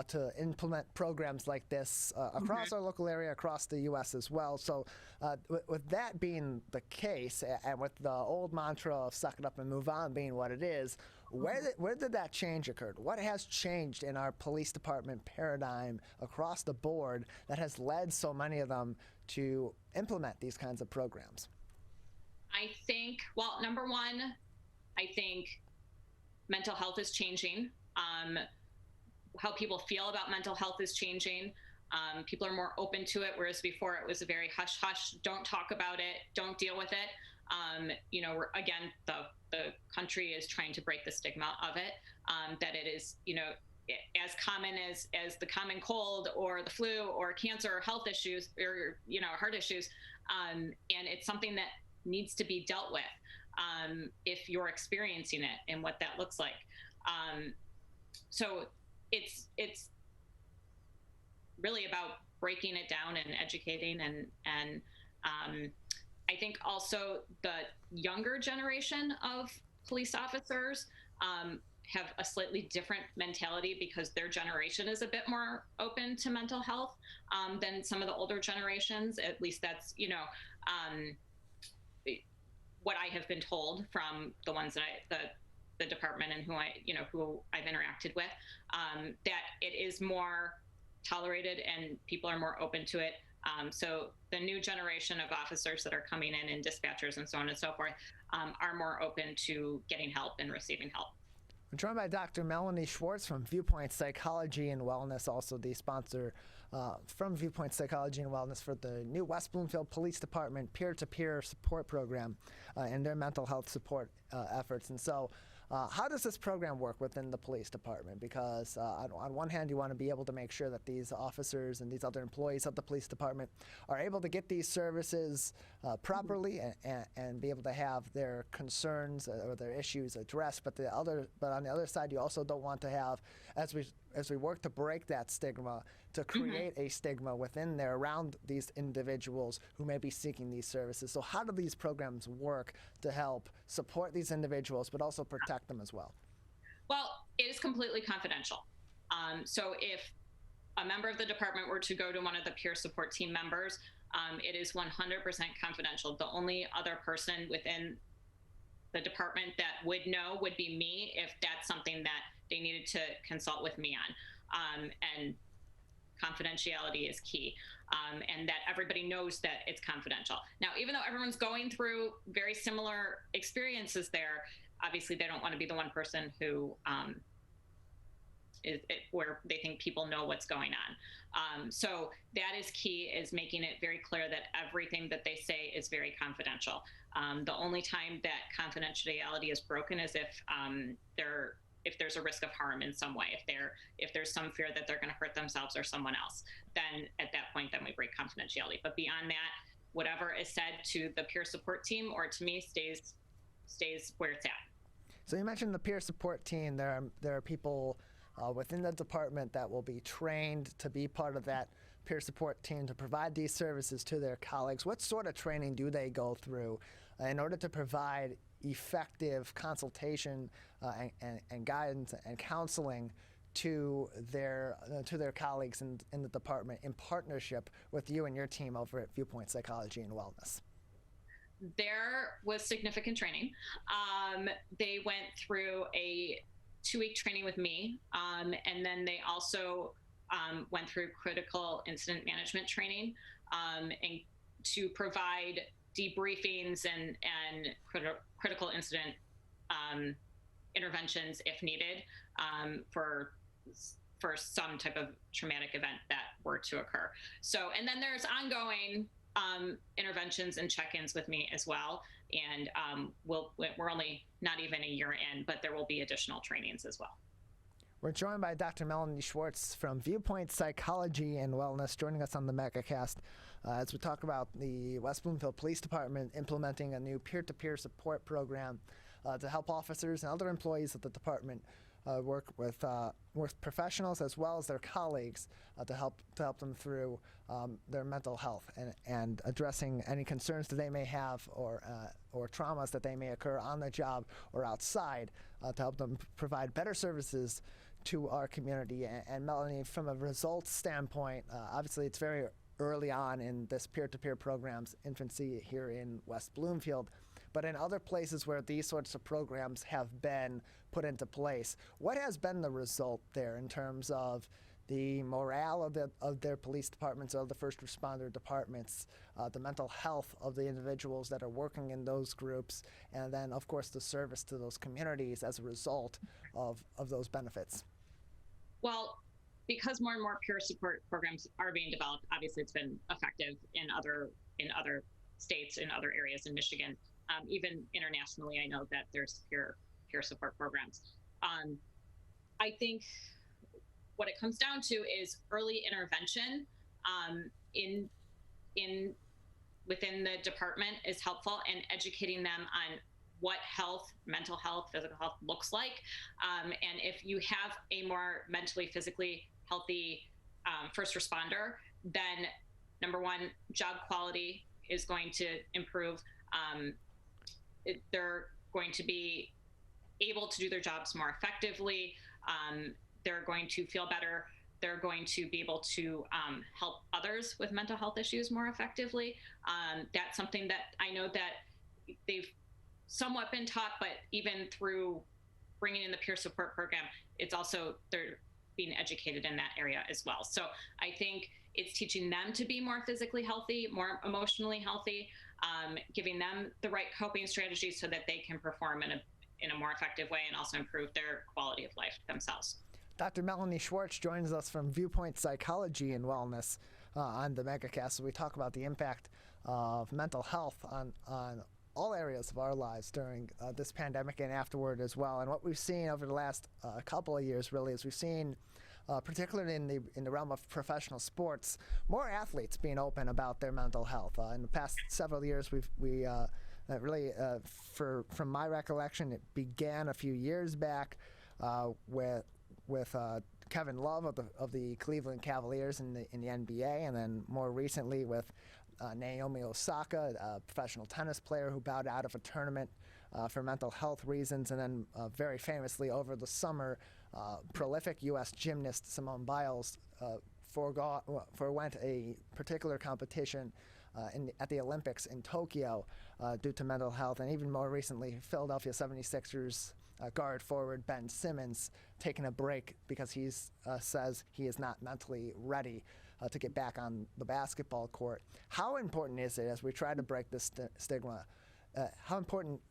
to implement programs like this across our local area, across the U.S. as well. So with that being the case, and with the old mantra of suck it up and move on being what it is, where did that change occur? What has changed in our police department paradigm across the board that has led so many of them to implement these kinds of programs? I think, well, number one, I think mental health is changing. How people feel about mental health is changing. People are more open to it, whereas before it was a very hush-hush, don't talk about it, don't deal with it. Again, the country is trying to break the stigma of it, that it is, as common as the common cold or the flu or cancer or health issues or, heart issues. And it's something that needs to be dealt with if you're experiencing it and what that looks like. So it's really about breaking it down and educating and I think also the younger generation of police officers have a slightly different mentality because their generation is a bit more open to mental health than some of the older generations. At least that's, what I have been told from the ones that the department and who I've interacted with, that it is more tolerated and people are more open to it. So the new generation of officers that are coming in and dispatchers and so on and so forth are more open to getting help and receiving help. We're joined by Dr. Melanie Schwartz from Viewpoint Psychology and Wellness, also the sponsor from Viewpoint Psychology and Wellness for the new West Bloomfield Police Department peer-to-peer support program and their mental health support efforts. And so how does this program work within the police department? Because on one hand, you want to be able to make sure that these officers and these other employees of the police department are able to get these services properly and be able to have their concerns or their issues addressed. But on the other side, you also don't want to have, as we work to break that stigma, to create a stigma within there around these individuals who may be seeking these services. So how do these programs work to help support these individuals, but also protect them as well? Well, it is completely confidential. So if a member of the department were to go to one of the peer support team members, it is 100% confidential. The only other person within the department that would know would be me if that's something that they needed to consult with me on. And confidentiality is key, and that everybody knows that it's confidential. Now, even though everyone's going through very similar experiences there, obviously they don't want to be the one person who where they think people know what's going on. So that is key, is making it very clear that everything that they say is very confidential. The only time that confidentiality is broken is if there's a risk of harm in some way, if there's some fear that they're going to hurt themselves or someone else, then at that point, then we break confidentiality. But beyond that, whatever is said to the peer support team or to me stays where it's at. So you mentioned the peer support team. There are people within the department that will be trained to be part of that peer support team to provide these services to their colleagues. What sort of training do they go through in order to provide effective consultation and guidance and counseling to their colleagues in the department in partnership with you and your team over at Viewpoint Psychology and Wellness? There was significant training. They went through a 2-week training with me, and then they also went through critical incident management training, and to provide debriefings and critical incident interventions if needed for some type of traumatic event that were to occur. So, and then there's ongoing interventions and check-ins with me as well. And we're only not even a year in, but there will be additional trainings as well. We're joined by Dr. Melanie Schwartz from Viewpoint Psychology and Wellness, joining us on the Megacast as we talk about the West Bloomfield Police Department implementing a new peer-to-peer support program to help officers and other employees of the department work with professionals as well as their colleagues to help them through their mental health and addressing any concerns that they may have or traumas that they may occur on the job or outside to help them provide better services to our community. And Melanie, from a results standpoint, obviously it's very early on in this peer-to-peer program's infancy here in West Bloomfield. But in other places where these sorts of programs have been put into place, what has been the result there in terms of the morale of their police departments or the first responder departments, the mental health of the individuals that are working in those groups, and then, of course, the service to those communities as a result of those benefits? Well, because more and more peer support programs are being developed, obviously it's been effective in other states, in other areas in Michigan. Even internationally, I know that there's peer support programs. I think what it comes down to is early intervention within the department is helpful, and educating them on what health, mental health, physical health looks like. And if you have a more mentally, physically healthy first responder, then number one, job quality is going to improve. They're going to be able to do their jobs more effectively. They're going to feel better. They're going to be able to help others with mental health issues more effectively. That's something that I know that they've somewhat been taught, but even through bringing in the peer support program, it's also they're being educated in that area as well. So I think it's teaching them to be more physically healthy, more emotionally healthy, giving them the right coping strategies so that they can perform in a more effective way and also improve their quality of life themselves. Dr. Melanie Schwartz joins us from Viewpoint Psychology and Wellness on the Megacast. So we talk about the impact of mental health on all areas of our lives during this pandemic and afterward as well. And what we've seen over the last couple of years really is we've seen, particularly in the realm of professional sports, more athletes being open about their mental health. In the past several years, from my recollection, it began a few years back with Kevin Love of the Cleveland Cavaliers in the NBA, and then more recently with Naomi Osaka, a professional tennis player who bowed out of a tournament for mental health reasons, and then very famously over the summer, prolific U.S. gymnast Simone Biles forwent a particular competition at the Olympics in Tokyo due to mental health, and even more recently, Philadelphia 76ers guard forward Ben Simmons taking a break because he says he is not mentally ready to get back on the basketball court. How important is it, as we try to break this stigma, how important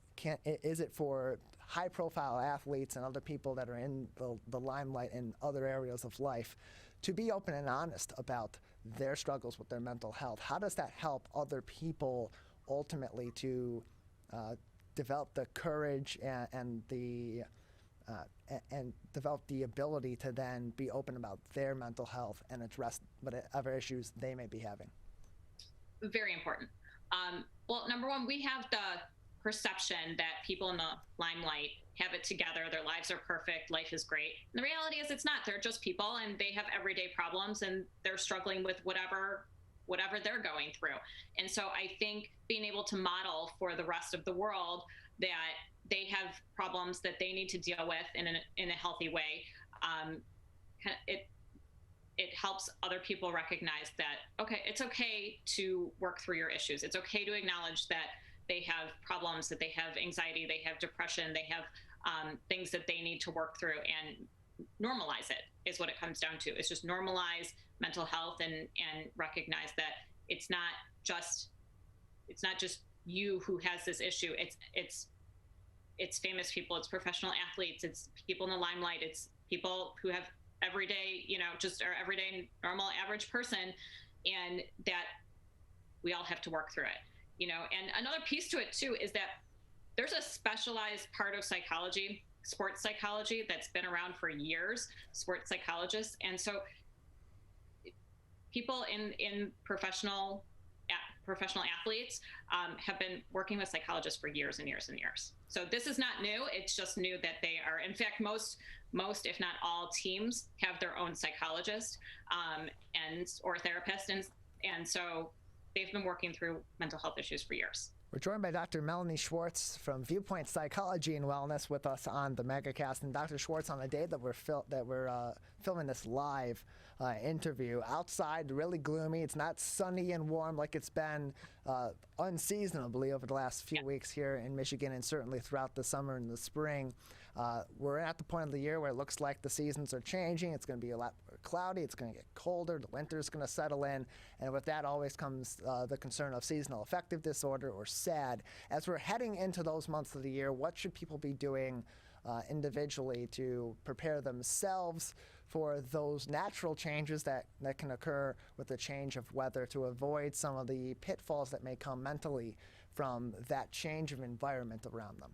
is it for high-profile athletes and other people that are in the limelight in other areas of life to be open and honest about their struggles with their mental health. How does that help other people ultimately to develop the courage and develop the ability to then be open about their mental health and address whatever issues they may be having? Very important. Well, number one, we have the perception that people in the limelight have it together, their lives are perfect, life is great. And the reality is it's not. They're just people, and they have everyday problems, and they're struggling with whatever they're going through. And so I think being able to model for the rest of the world that they have problems that they need to deal with in a healthy way, it helps other people recognize that, okay, it's okay to work through your issues. It's okay to acknowledge that they have problems, that they have anxiety, they have depression, they have things that they need to work through, and normalize it is what it comes down to. It's just normalize mental health and recognize that it's not just you who has this issue. It's famous people, it's professional athletes, it's people in the limelight, it's people who have everyday, just our everyday normal average person, and that we all have to work through it. And another piece to it too is that there's a specialized part of psychology, sports psychology, that's been around for years, sports psychologists. And so people in professional athletes have been working with psychologists for years and years and years. So this is not new. It's just new that they are, in fact, most, if not all teams have their own psychologist or therapist. And so they've been working through mental health issues for years. We're joined by Dr. Melanie Schwartz from Viewpoint Psychology and Wellness with us on the Megacast. And Dr. Schwartz, on the day that we're filming this live interview, outside really gloomy. It's not sunny and warm like it's been unseasonably over the last few weeks here in Michigan, and certainly throughout the summer and the spring. We're at the point of the year where it looks like the seasons are changing. It's going to be a lot more cloudy. It's going to get colder. The winter's going to settle in. And with that always comes the concern of seasonal affective disorder, or SAD. As we're heading into those months of the year, what should people be doing individually to prepare themselves for those natural changes that can occur with the change of weather, to avoid some of the pitfalls that may come mentally from that change of environment around them?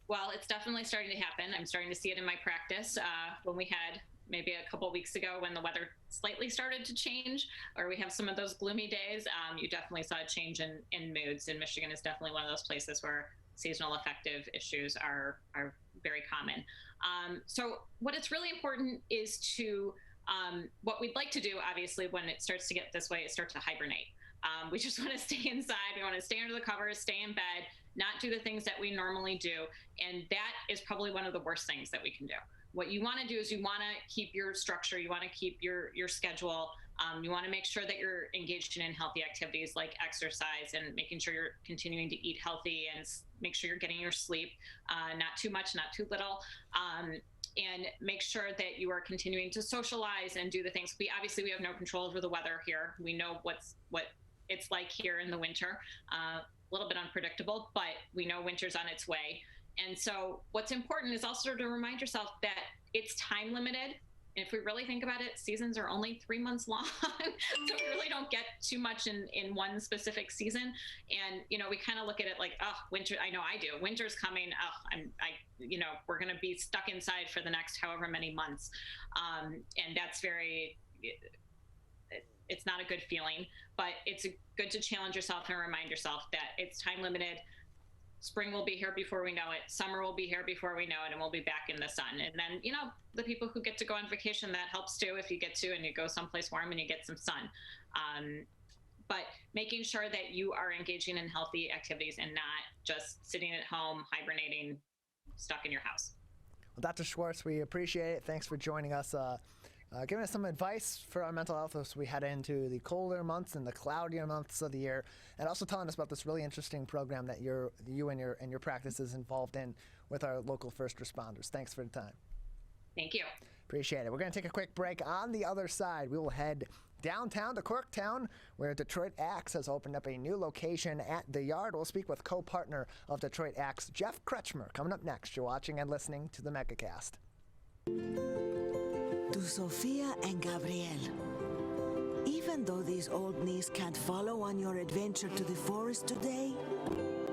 Well, it's definitely starting to happen. I'm starting to see it in my practice. When we had maybe a couple weeks ago when the weather slightly started to change, or we have some of those gloomy days, you definitely saw a change in moods. And Michigan is definitely one of those places where seasonal affective issues are very common. So what it's really important is to, what we'd like to do, obviously, when it starts to get this way, is start to hibernate. We just want to stay inside. We want to stay under the covers, stay in bed, not do the things that we normally do. And that is probably one of the worst things that we can do. What you want to do is you want to keep your structure. You want to keep your schedule. You want to make sure that you're engaged in healthy activities like exercise, and making sure you're continuing to eat healthy, and make sure you're getting your sleep, not too much, not too little. And make sure that you are continuing to socialize and do the things. We have no control over the weather here. We know what it's like here in the winter. A little bit unpredictable, but we know winter's on its way. And so what's important is also to remind yourself that it's time limited. And if we really think about it, seasons are only 3 months long. So we really don't get too much in one specific season. And, we kind of look at it like, oh, winter, I know I do. Winter's coming. Oh, we're going to be stuck inside for the next however many months. And that's it's not a good feeling, but it's good to challenge yourself and remind yourself that it's time limited. Spring will be here before we know it. Summer will be here before we know it, and we'll be back in the sun. And then, the people who get to go on vacation, that helps too, if you get to, and you go someplace warm and you get some sun. But making sure that you are engaging in healthy activities and not just sitting at home, hibernating, stuck in your house. Well, Dr. Schwartz, we appreciate it. Thanks for joining us. Giving us some advice for our mental health as we head into the colder months and the cloudier months of the year, and also telling us about this really interesting program that you and your practice is involved in with our local first responders. Thanks for the time. Thank you. Appreciate it. We're going to take a quick break. On the other side, we will head downtown to Corktown, where Detroit Axe has opened up a new location at the Yard. We'll speak with co-partner of Detroit Axe, Jeff Kretschmer, coming up next. You're watching and listening to the Megacast. To Sophia and Gabriel. Even though these old knees can't follow on your adventure to the forest today,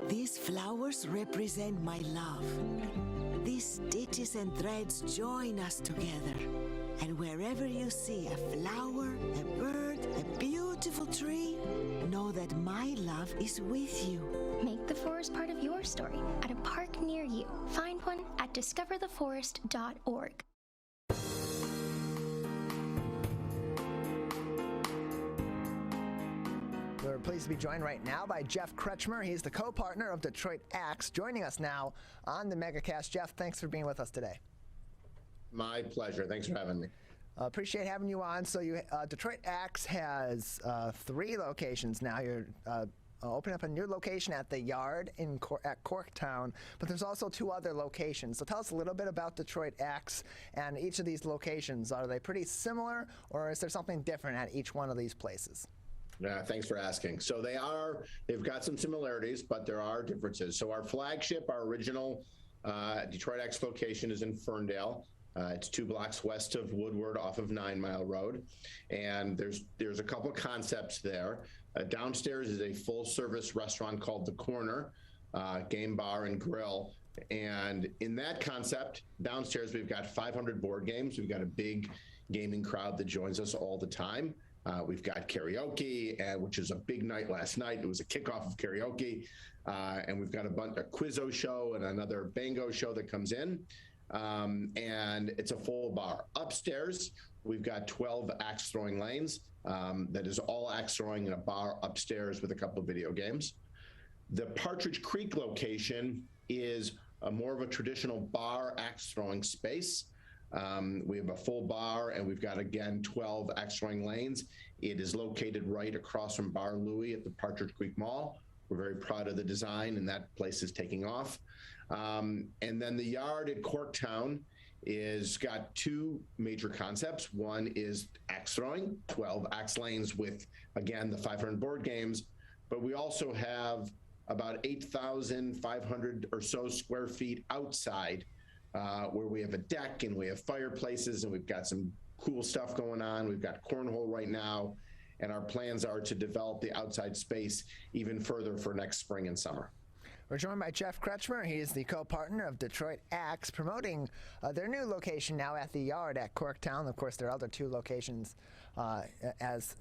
these flowers represent my love. These stitches and threads join us together. And wherever you see a flower, a bird, a beautiful tree, know that my love is with you. Make the forest part of your story at a park near you. Find one at discovertheforest.org. We're pleased to be joined right now by Jeff Kretschmer. He's the co-partner of Detroit Axe, joining us now on the Megacast. Jeff, thanks for being with us today. My pleasure. Thanks for having me. Appreciate having you on. So Detroit Axe has 3 locations now. You're opening up a new location at the Yard at Corktown, but there's also 2 other locations. So tell us a little bit about Detroit Axe and each of these locations. Are they pretty similar, or is there something different at each one of these places? Yeah, thanks for asking. So they've got some similarities, but there are differences. So our flagship, our original Detroit Axe location is in Ferndale. It's 2 blocks west of Woodward off of 9 Mile Road. And there's a couple concepts there. Downstairs is a full service restaurant called The Corner, game bar and grill. And in that concept, downstairs we've got 500 board games. We've got a big gaming crowd that joins us all the time. We've got karaoke, which is a big night last night. It was a kickoff of karaoke. And we've got a Quizzo show and another Bango show that comes in. And it's a full bar. Upstairs, we've got 12 axe throwing lanes. That is all axe throwing in a bar upstairs with a couple of video games. The Partridge Creek location is more of a traditional bar axe throwing space. We have a full bar, and we've got, again, 12 axe throwing lanes. It is located right across from Bar Louie at the Partridge Creek Mall. We're very proud of the design, and that place is taking off. And then the Yard at Corktown is got 2 major concepts. One is axe throwing, 12 axe lanes with, again, the 500 board games. But we also have about 8,500 or so square feet outside, where we have a deck and we have fireplaces and we've got some cool stuff going on. We've got cornhole right now, and our plans are to develop the outside space even further for next spring and summer. We're joined by Jeff Kretschmer. He is the co-partner of Detroit Axe, promoting their new location now at the Yard at Corktown. Of course, their other 2 locations, as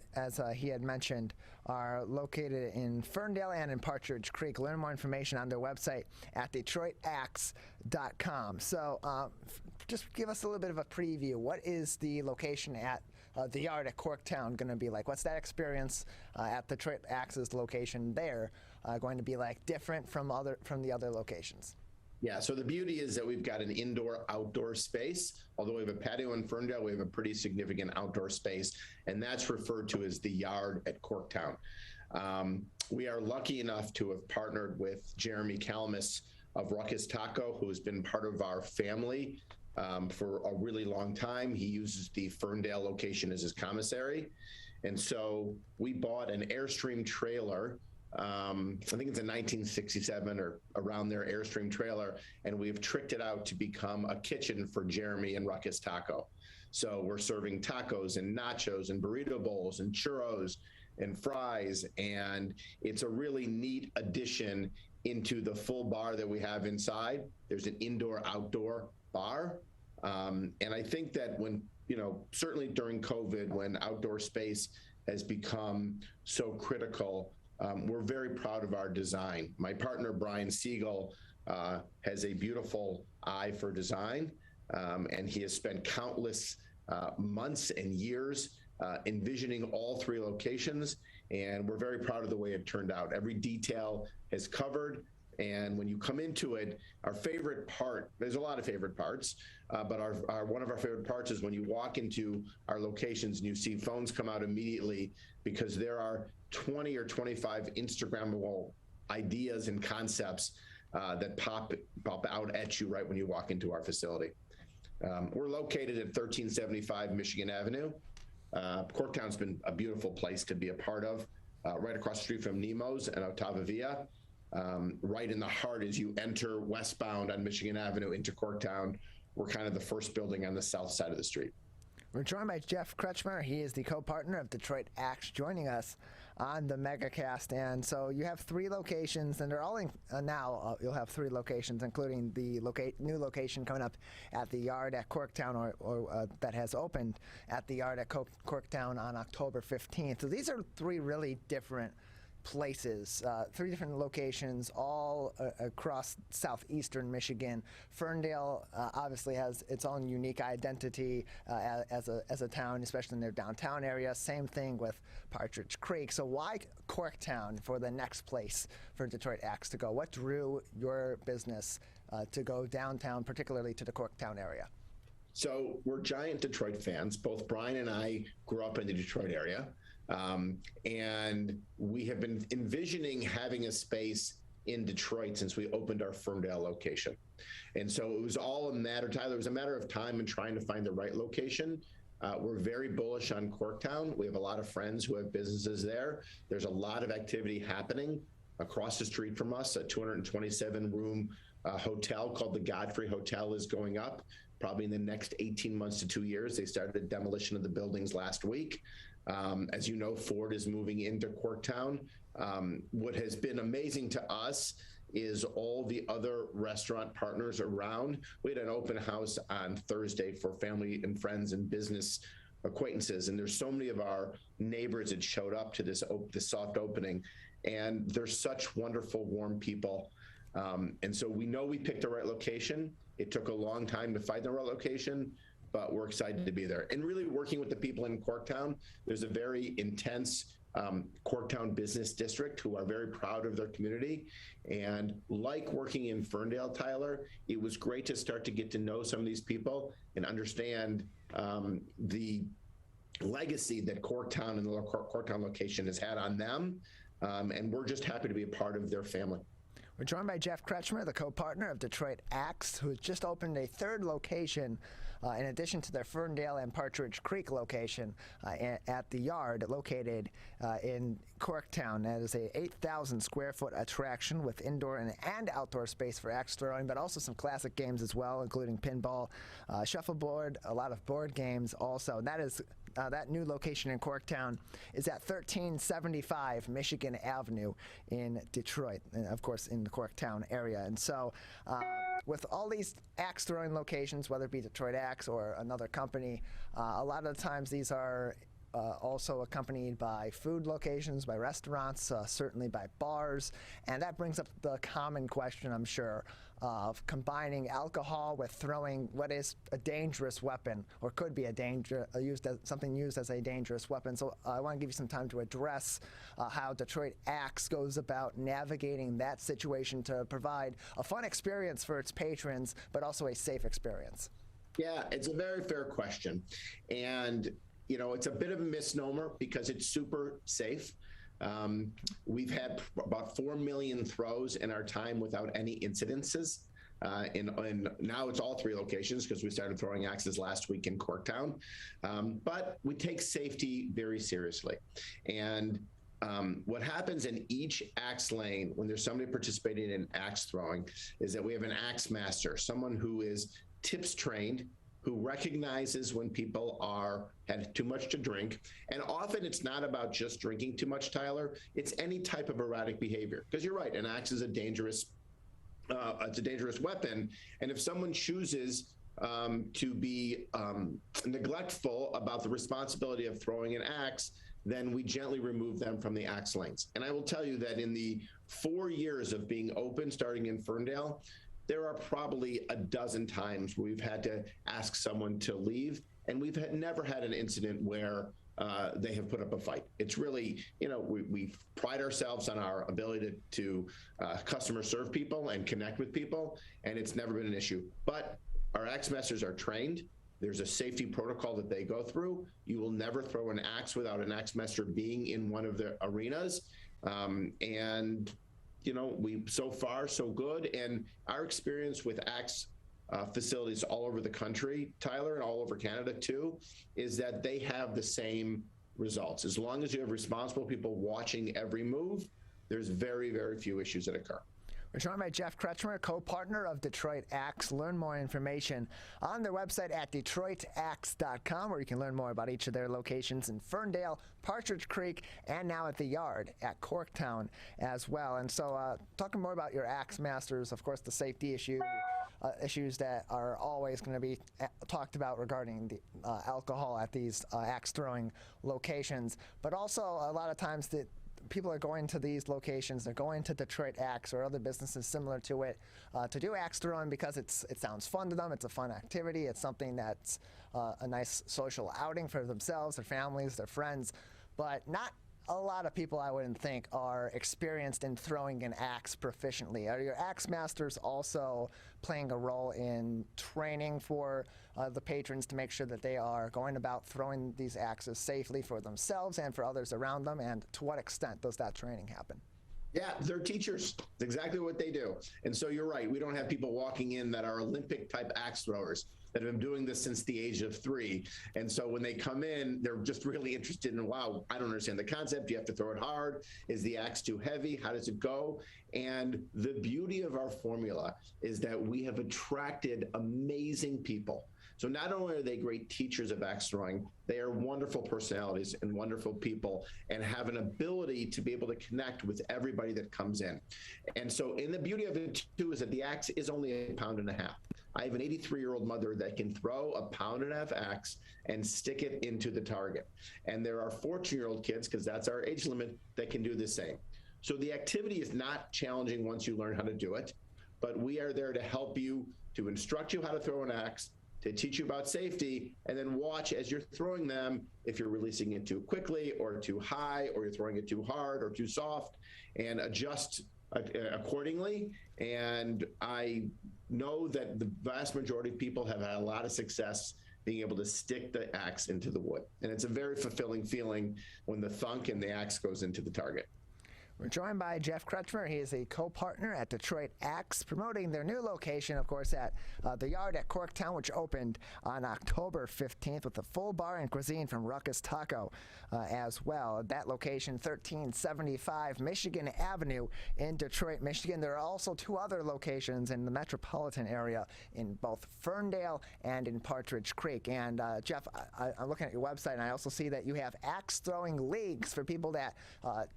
he had mentioned, are located in Ferndale and in Partridge Creek. Learn more information on their website at DetroitAxe.com. So just give us a little bit of a preview. What is the location at the Yard at Corktown going to be like? What's that experience at Detroit Axe's location there going to be like, different from the other locations? Yeah, so the beauty is that we've got an indoor-outdoor space. Although we have a patio in Ferndale, we have a pretty significant outdoor space, and that's referred to as the Yard at Corktown. We are lucky enough to have partnered with Jeremy Calamus of Ruckus Taco, who has been part of our family for a really long time. He uses the Ferndale location as his commissary. And so we bought an Airstream trailer. I think it's a 1967 or around there Airstream trailer, and we've tricked it out to become a kitchen for Jeremy and Ruckus Taco. So we're serving tacos and nachos and burrito bowls and churros and fries, and it's a really neat addition into the full bar that we have inside. There's an indoor-outdoor bar, and I think that when, certainly during COVID, when outdoor space has become so critical, we're very proud of our design. My partner, Brian Siegel, has a beautiful eye for design, and he has spent countless months and years envisioning all 3 locations, and we're very proud of the way it turned out. Every detail is covered, and when you come into it, our favorite part, there's a lot of favorite parts, but one of our favorite parts is when you walk into our locations and you see phones come out immediately, because there are 20 or 25 Instagrammable ideas and concepts that pop out at you right when you walk into our facility. We're located at 1375 Michigan Avenue. Corktown's been a beautiful place to be a part of, right across the street from Nemo's and Ottava Via. Right in the heart as you enter westbound on Michigan Avenue into Corktown. We're kind of the first building on the south side of the street. We're joined by Jeff Kretschmer. He is the co-partner of Detroit Acts, joining us on the Megacast. And so you have 3 locations, and they're all in now. You'll have 3 locations, including the new location coming up at the Yard at Corktown, or that has opened at the Yard at Corktown on October 15th. So these are 3 really different places, 3 different locations, all across southeastern Michigan. Ferndale obviously has its own unique identity as a town, especially in their downtown area. Same thing with Partridge Creek. So why Corktown for the next place for Detroit Acts to go? What drew your business to go downtown, particularly to the Corktown area? So we're giant Detroit fans. Both Brian and I grew up in the Detroit area. And we have been envisioning having a space in Detroit since we opened our Ferndale location. And so it was all a matter, Tyler, it was a matter of time and trying to find the right location. We're very bullish on Corktown. We have a lot of friends who have businesses there. There's a lot of activity happening across the street from us. A 227-room hotel called the Godfrey Hotel is going up probably in the next 18 months to 2 years. They started demolition of the buildings last week. As you know, Ford is moving into Corktown. What has been amazing to us is all the other restaurant partners around. We had an open house on Thursday for family and friends and business acquaintances, and there's so many of our neighbors that showed up to this soft opening, and they're such wonderful, warm people. And so we know we picked the right location. It took a long time to find the right location, but we're excited to be there. And really working with the people in Corktown, there's a very intense Corktown business district who are very proud of their community. And like working in Ferndale, Tyler, it was great to start to get to know some of these people and understand the legacy that Corktown and the Corktown location has had on them. And we're just happy to be a part of their family. We're joined by Jeff Kretschmer, the co-partner of Detroit Acts, who has just opened a 3rd location in addition to their Ferndale and Partridge Creek location at the Yard, located in Corktown. That is a 8,000 square foot attraction with indoor and outdoor space for axe throwing, but also some classic games as well, including pinball, shuffleboard, a lot of board games also. And that is that new location in Corktown is at 1375 Michigan Avenue in Detroit, and of course in the Corktown area. And so with all these axe throwing locations, whether it be Detroit Axe or another company, a lot of the times these are also accompanied by food locations, by restaurants, certainly by bars. And that brings up the common question, I'm sure, of combining alcohol with throwing what is a dangerous weapon, or could be something used as a dangerous weapon. So I want to give you some time to address how Detroit Acts goes about navigating that situation to provide a fun experience for its patrons, but also a safe experience. Yeah, it's a very fair question. And you know, it's a bit of a misnomer because it's super safe. We've had about 4 million throws in our time without any incidences. And now it's all 3 locations because we started throwing axes last week in Corktown. But we take safety very seriously. And what happens in each axe lane when there's somebody participating in axe throwing is that we have an axe master, someone who is tips trained, who recognizes when people are had too much to drink. And often it's not about just drinking too much, Tyler. It's any type of erratic behavior. Because you're right, an axe is a dangerous weapon. And if someone chooses to be neglectful about the responsibility of throwing an axe, then we gently remove them from the axe lanes. And I will tell you that in the 4 years of being open, starting in Ferndale, there are probably a dozen times where we've had to ask someone to leave, and we've never had an incident where they have put up a fight. It's really, you know, we pride ourselves on our ability to customer serve people and connect with people, and it's never been an issue. But our axe masters are trained. There's a safety protocol that they go through. You will never throw an axe without an axe master being in one of the arenas. And you know, so far so good. And our experience with axe facilities all over the country, Tyler, and all over Canada too, is that they have the same results. As long as you have responsible people watching every move, there's very, very few issues that occur. We're joined by Jeff Kretschmer, co-partner of Detroit Axe. Learn more information on their website at DetroitAxe.com, where you can learn more about each of their locations in Ferndale, Partridge Creek, and now at the Yard at Corktown as well. And so talking more about your Axe Masters, of course, the safety issues that are always going to be talked about regarding the alcohol at these axe throwing locations, but also a lot of times that people are going to these locations, they're going to Detroit Axe or other businesses similar to it to do axe throwing because it sounds fun to them, it's a fun activity, it's something that's a nice social outing for themselves, their families, their friends, but not a lot of people, I wouldn't think, are experienced in throwing an axe proficiently. Are your Axe Masters also playing a role in training for the patrons to make sure that they are going about throwing these axes safely for themselves and for others around them? And to what extent does that training happen? Yeah, they're teachers. It's exactly what they do. And so you're right. We don't have people walking in that are Olympic type axe throwers that have been doing this since the age of 3. And so when they come in, they're just really interested in, wow, I don't understand the concept. Do you have to throw it hard? Is the axe too heavy? How does it go? And the beauty of our formula is that we have attracted amazing people. So not only are they great teachers of axe throwing, they are wonderful personalities and wonderful people and have an ability to be able to connect with everybody that comes in. And so in the beauty of it too is that the axe is only 1.5 pounds. I have an 83-year-old mother that can throw a 1.5 pound axe and stick it into the target. And there are 14-year-old kids, because that's our age limit, that can do the same. So the activity is not challenging once you learn how to do it, but we are there to help you, to instruct you how to throw an axe, to teach you about safety, and then watch as you're throwing them if you're releasing it too quickly or too high, or you're throwing it too hard or too soft, and adjust accordingly. And I know that the vast majority of people have had a lot of success being able to stick the axe into the wood. And it's a very fulfilling feeling when the thunk and the axe goes into the target. We're joined by Jeff Kretschmer. He is a co-partner at Detroit Axe, promoting their new location, of course, at the Yard at Corktown, which opened on October 15th with a full bar and cuisine from Ruckus Taco as well. That location, 1375 Michigan Avenue in Detroit, Michigan. There are also 2 other locations in the metropolitan area in both Ferndale and in Partridge Creek. And Jeff, I'm looking at your website, and I also see that you have axe throwing leagues for people that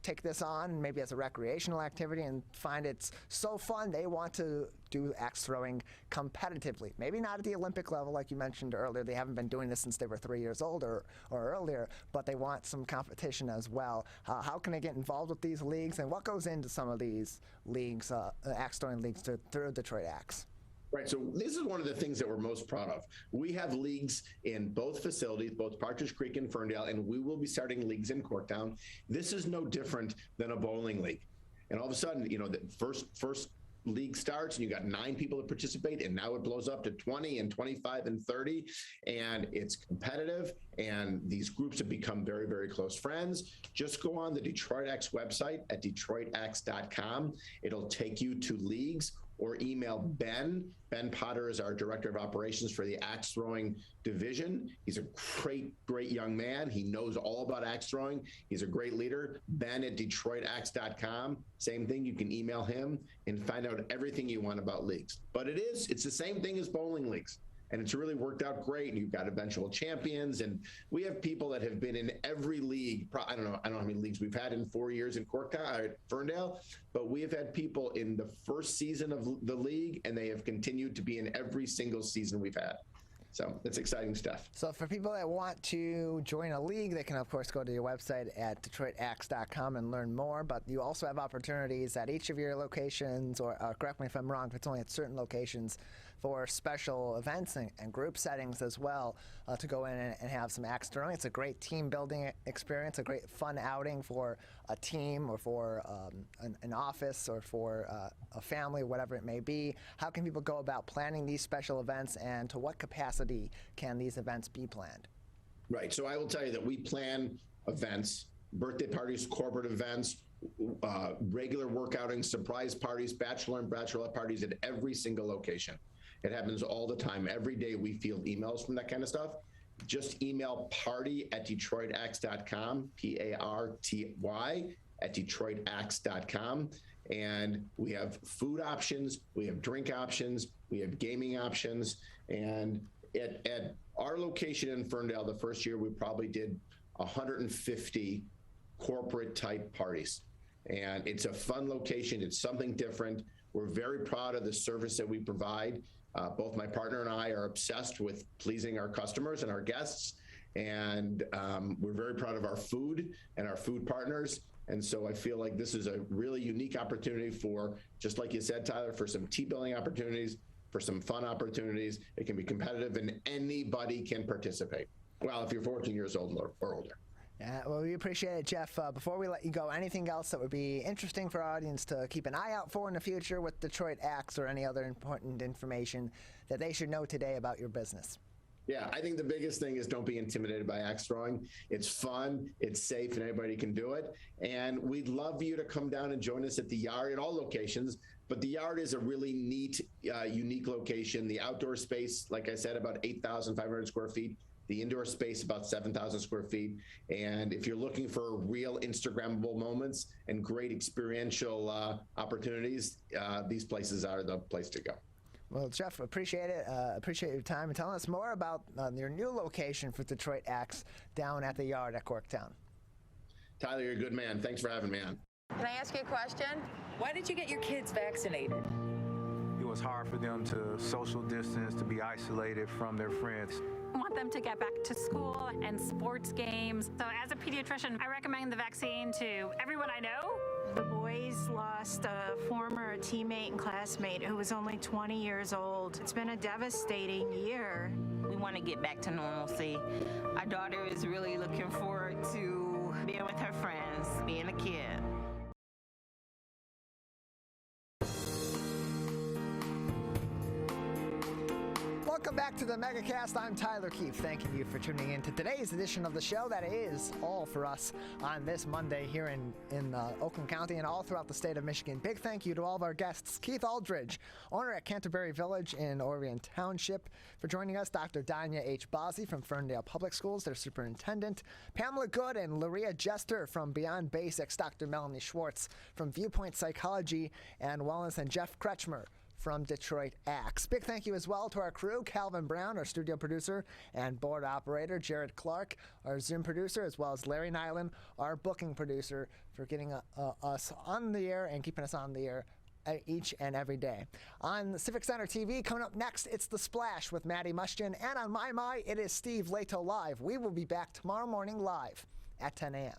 take this on maybe as a recreational activity and find it's so fun they want to do axe throwing competitively. Maybe not at the Olympic level like you mentioned earlier. They haven't been doing this since they were 3 years old or earlier, but they want some competition as well. How can they get involved with these leagues, and what goes into some of these leagues, axe throwing leagues through Detroit Axe? Right, so this is one of the things that we're most proud of. We have leagues in both facilities, both Partridge Creek and Ferndale, and we will be starting leagues in Corktown. This is no different than a bowling league. And all of a sudden, you know, the first league starts and you got 9 people to participate, and now it blows up to 20 and 25 and 30, and it's competitive, and these groups have become very, very close friends. Just go on the Detroit Axe website at DetroitAxe.com. It'll take you to leagues, or email Ben. Ben Potter is our Director of Operations for the axe throwing division. He's a great young man. He knows all about axe throwing. He's a great leader. Ben at DetroitAxe.com. Same thing, you can email him and find out everything you want about leagues. But it's the same thing as bowling leagues. And it's really worked out great. You've got eventual champions, and we have people that have been in every league. I don't know how many leagues we've had in 4 years in Ferndale, but we have had people in the first season of the league, and they have continued to be in every single season we've had. So it's exciting stuff. So for people that want to join a league, they can, of course, go to your website at DetroitAxe.com and learn more. But you also have opportunities at each of your locations, or correct me if I'm wrong, if it's only at certain locations, for special events and group settings as well, to go in and have some axe throwing. It's a great team building experience, a great fun outing for a team or for an office or for a family, whatever it may be. How can people go about planning these special events, and to what capacity can these events be planned? Right, so I will tell you that we plan events, birthday parties, corporate events, regular work outings, surprise parties, bachelor and bachelorette parties at every single location. It happens all the time. Every day we field emails from that kind of stuff. Just email party@detroitaxe.com, PARTY @detroitaxe.com. And we have food options, we have drink options, we have gaming options. And at our location in Ferndale, the first year we probably did 150 corporate type parties. And it's a fun location. It's something different. We're very proud of the service that we provide. Both my partner and I are obsessed with pleasing our customers and our guests. And we're very proud of our food and our food partners. And so I feel like this is a really unique opportunity for, just like you said, Tyler, for some team-building opportunities, for some fun opportunities. It can be competitive and anybody can participate. Well, if you're 14 years old or older. Yeah, well, we appreciate it, Jeff. Before we let you go, anything else that would be interesting for our audience to keep an eye out for in the future with Detroit Axe or any other important information that they should know today about your business? Yeah, I think the biggest thing is don't be intimidated by axe throwing. It's fun, it's safe, and anybody can do it. And we'd love you to come down and join us at the Yard at all locations. But the Yard is a really neat, unique location. The outdoor space, like I said, about 8,500 square feet. The indoor space, about 7,000 square feet. And if you're looking for real Instagrammable moments and great experiential opportunities, these places are the place to go. Well, Jeff, appreciate it. Appreciate your time and telling us more about your new location for Detroit Axe down at the Yard at Corktown. Tyler, you're a good man. Thanks for having me on. Can I ask you a question? Why did you get your kids vaccinated? It was hard for them to social distance, to be isolated from their friends. I want them to get back to school and sports games. So as a pediatrician, I recommend the vaccine to everyone I know. The boys lost a former teammate and classmate who was only 20 years old. It's been a devastating year. We want to get back to normalcy. Our daughter is really looking forward to being with her friends, being a kid. Welcome back to the Megacast. I'm Tyler Keith, thanking you for tuning in to today's edition of the show that is all for us on this Monday here in Oakland County and all throughout the state of Michigan. Big thank you to all of our guests. Keith Aldridge, owner at Canter Bury Village in Orion Township, for joining us. Dr. Danya H. Bozzi from Ferndale Public Schools, their superintendent. Pamela Good and Lareea Jester from Beyond Basics. Dr. Melanie Schwartz from Viewpoint Psychology and Wellness, and Jeff Kretschmer from Detroit Axe. Big thank you as well to our crew, Calvin Brown, our studio producer and board operator, Jared Clark, our Zoom producer, as well as Larry Nyland, our booking producer, for getting us on the air and keeping us on the air each and every day. On Civic Center TV, coming up next, it's The Splash with Maddie Mushkin, and on My, it is Steve Lato Live. We will be back tomorrow morning live at 10 a.m.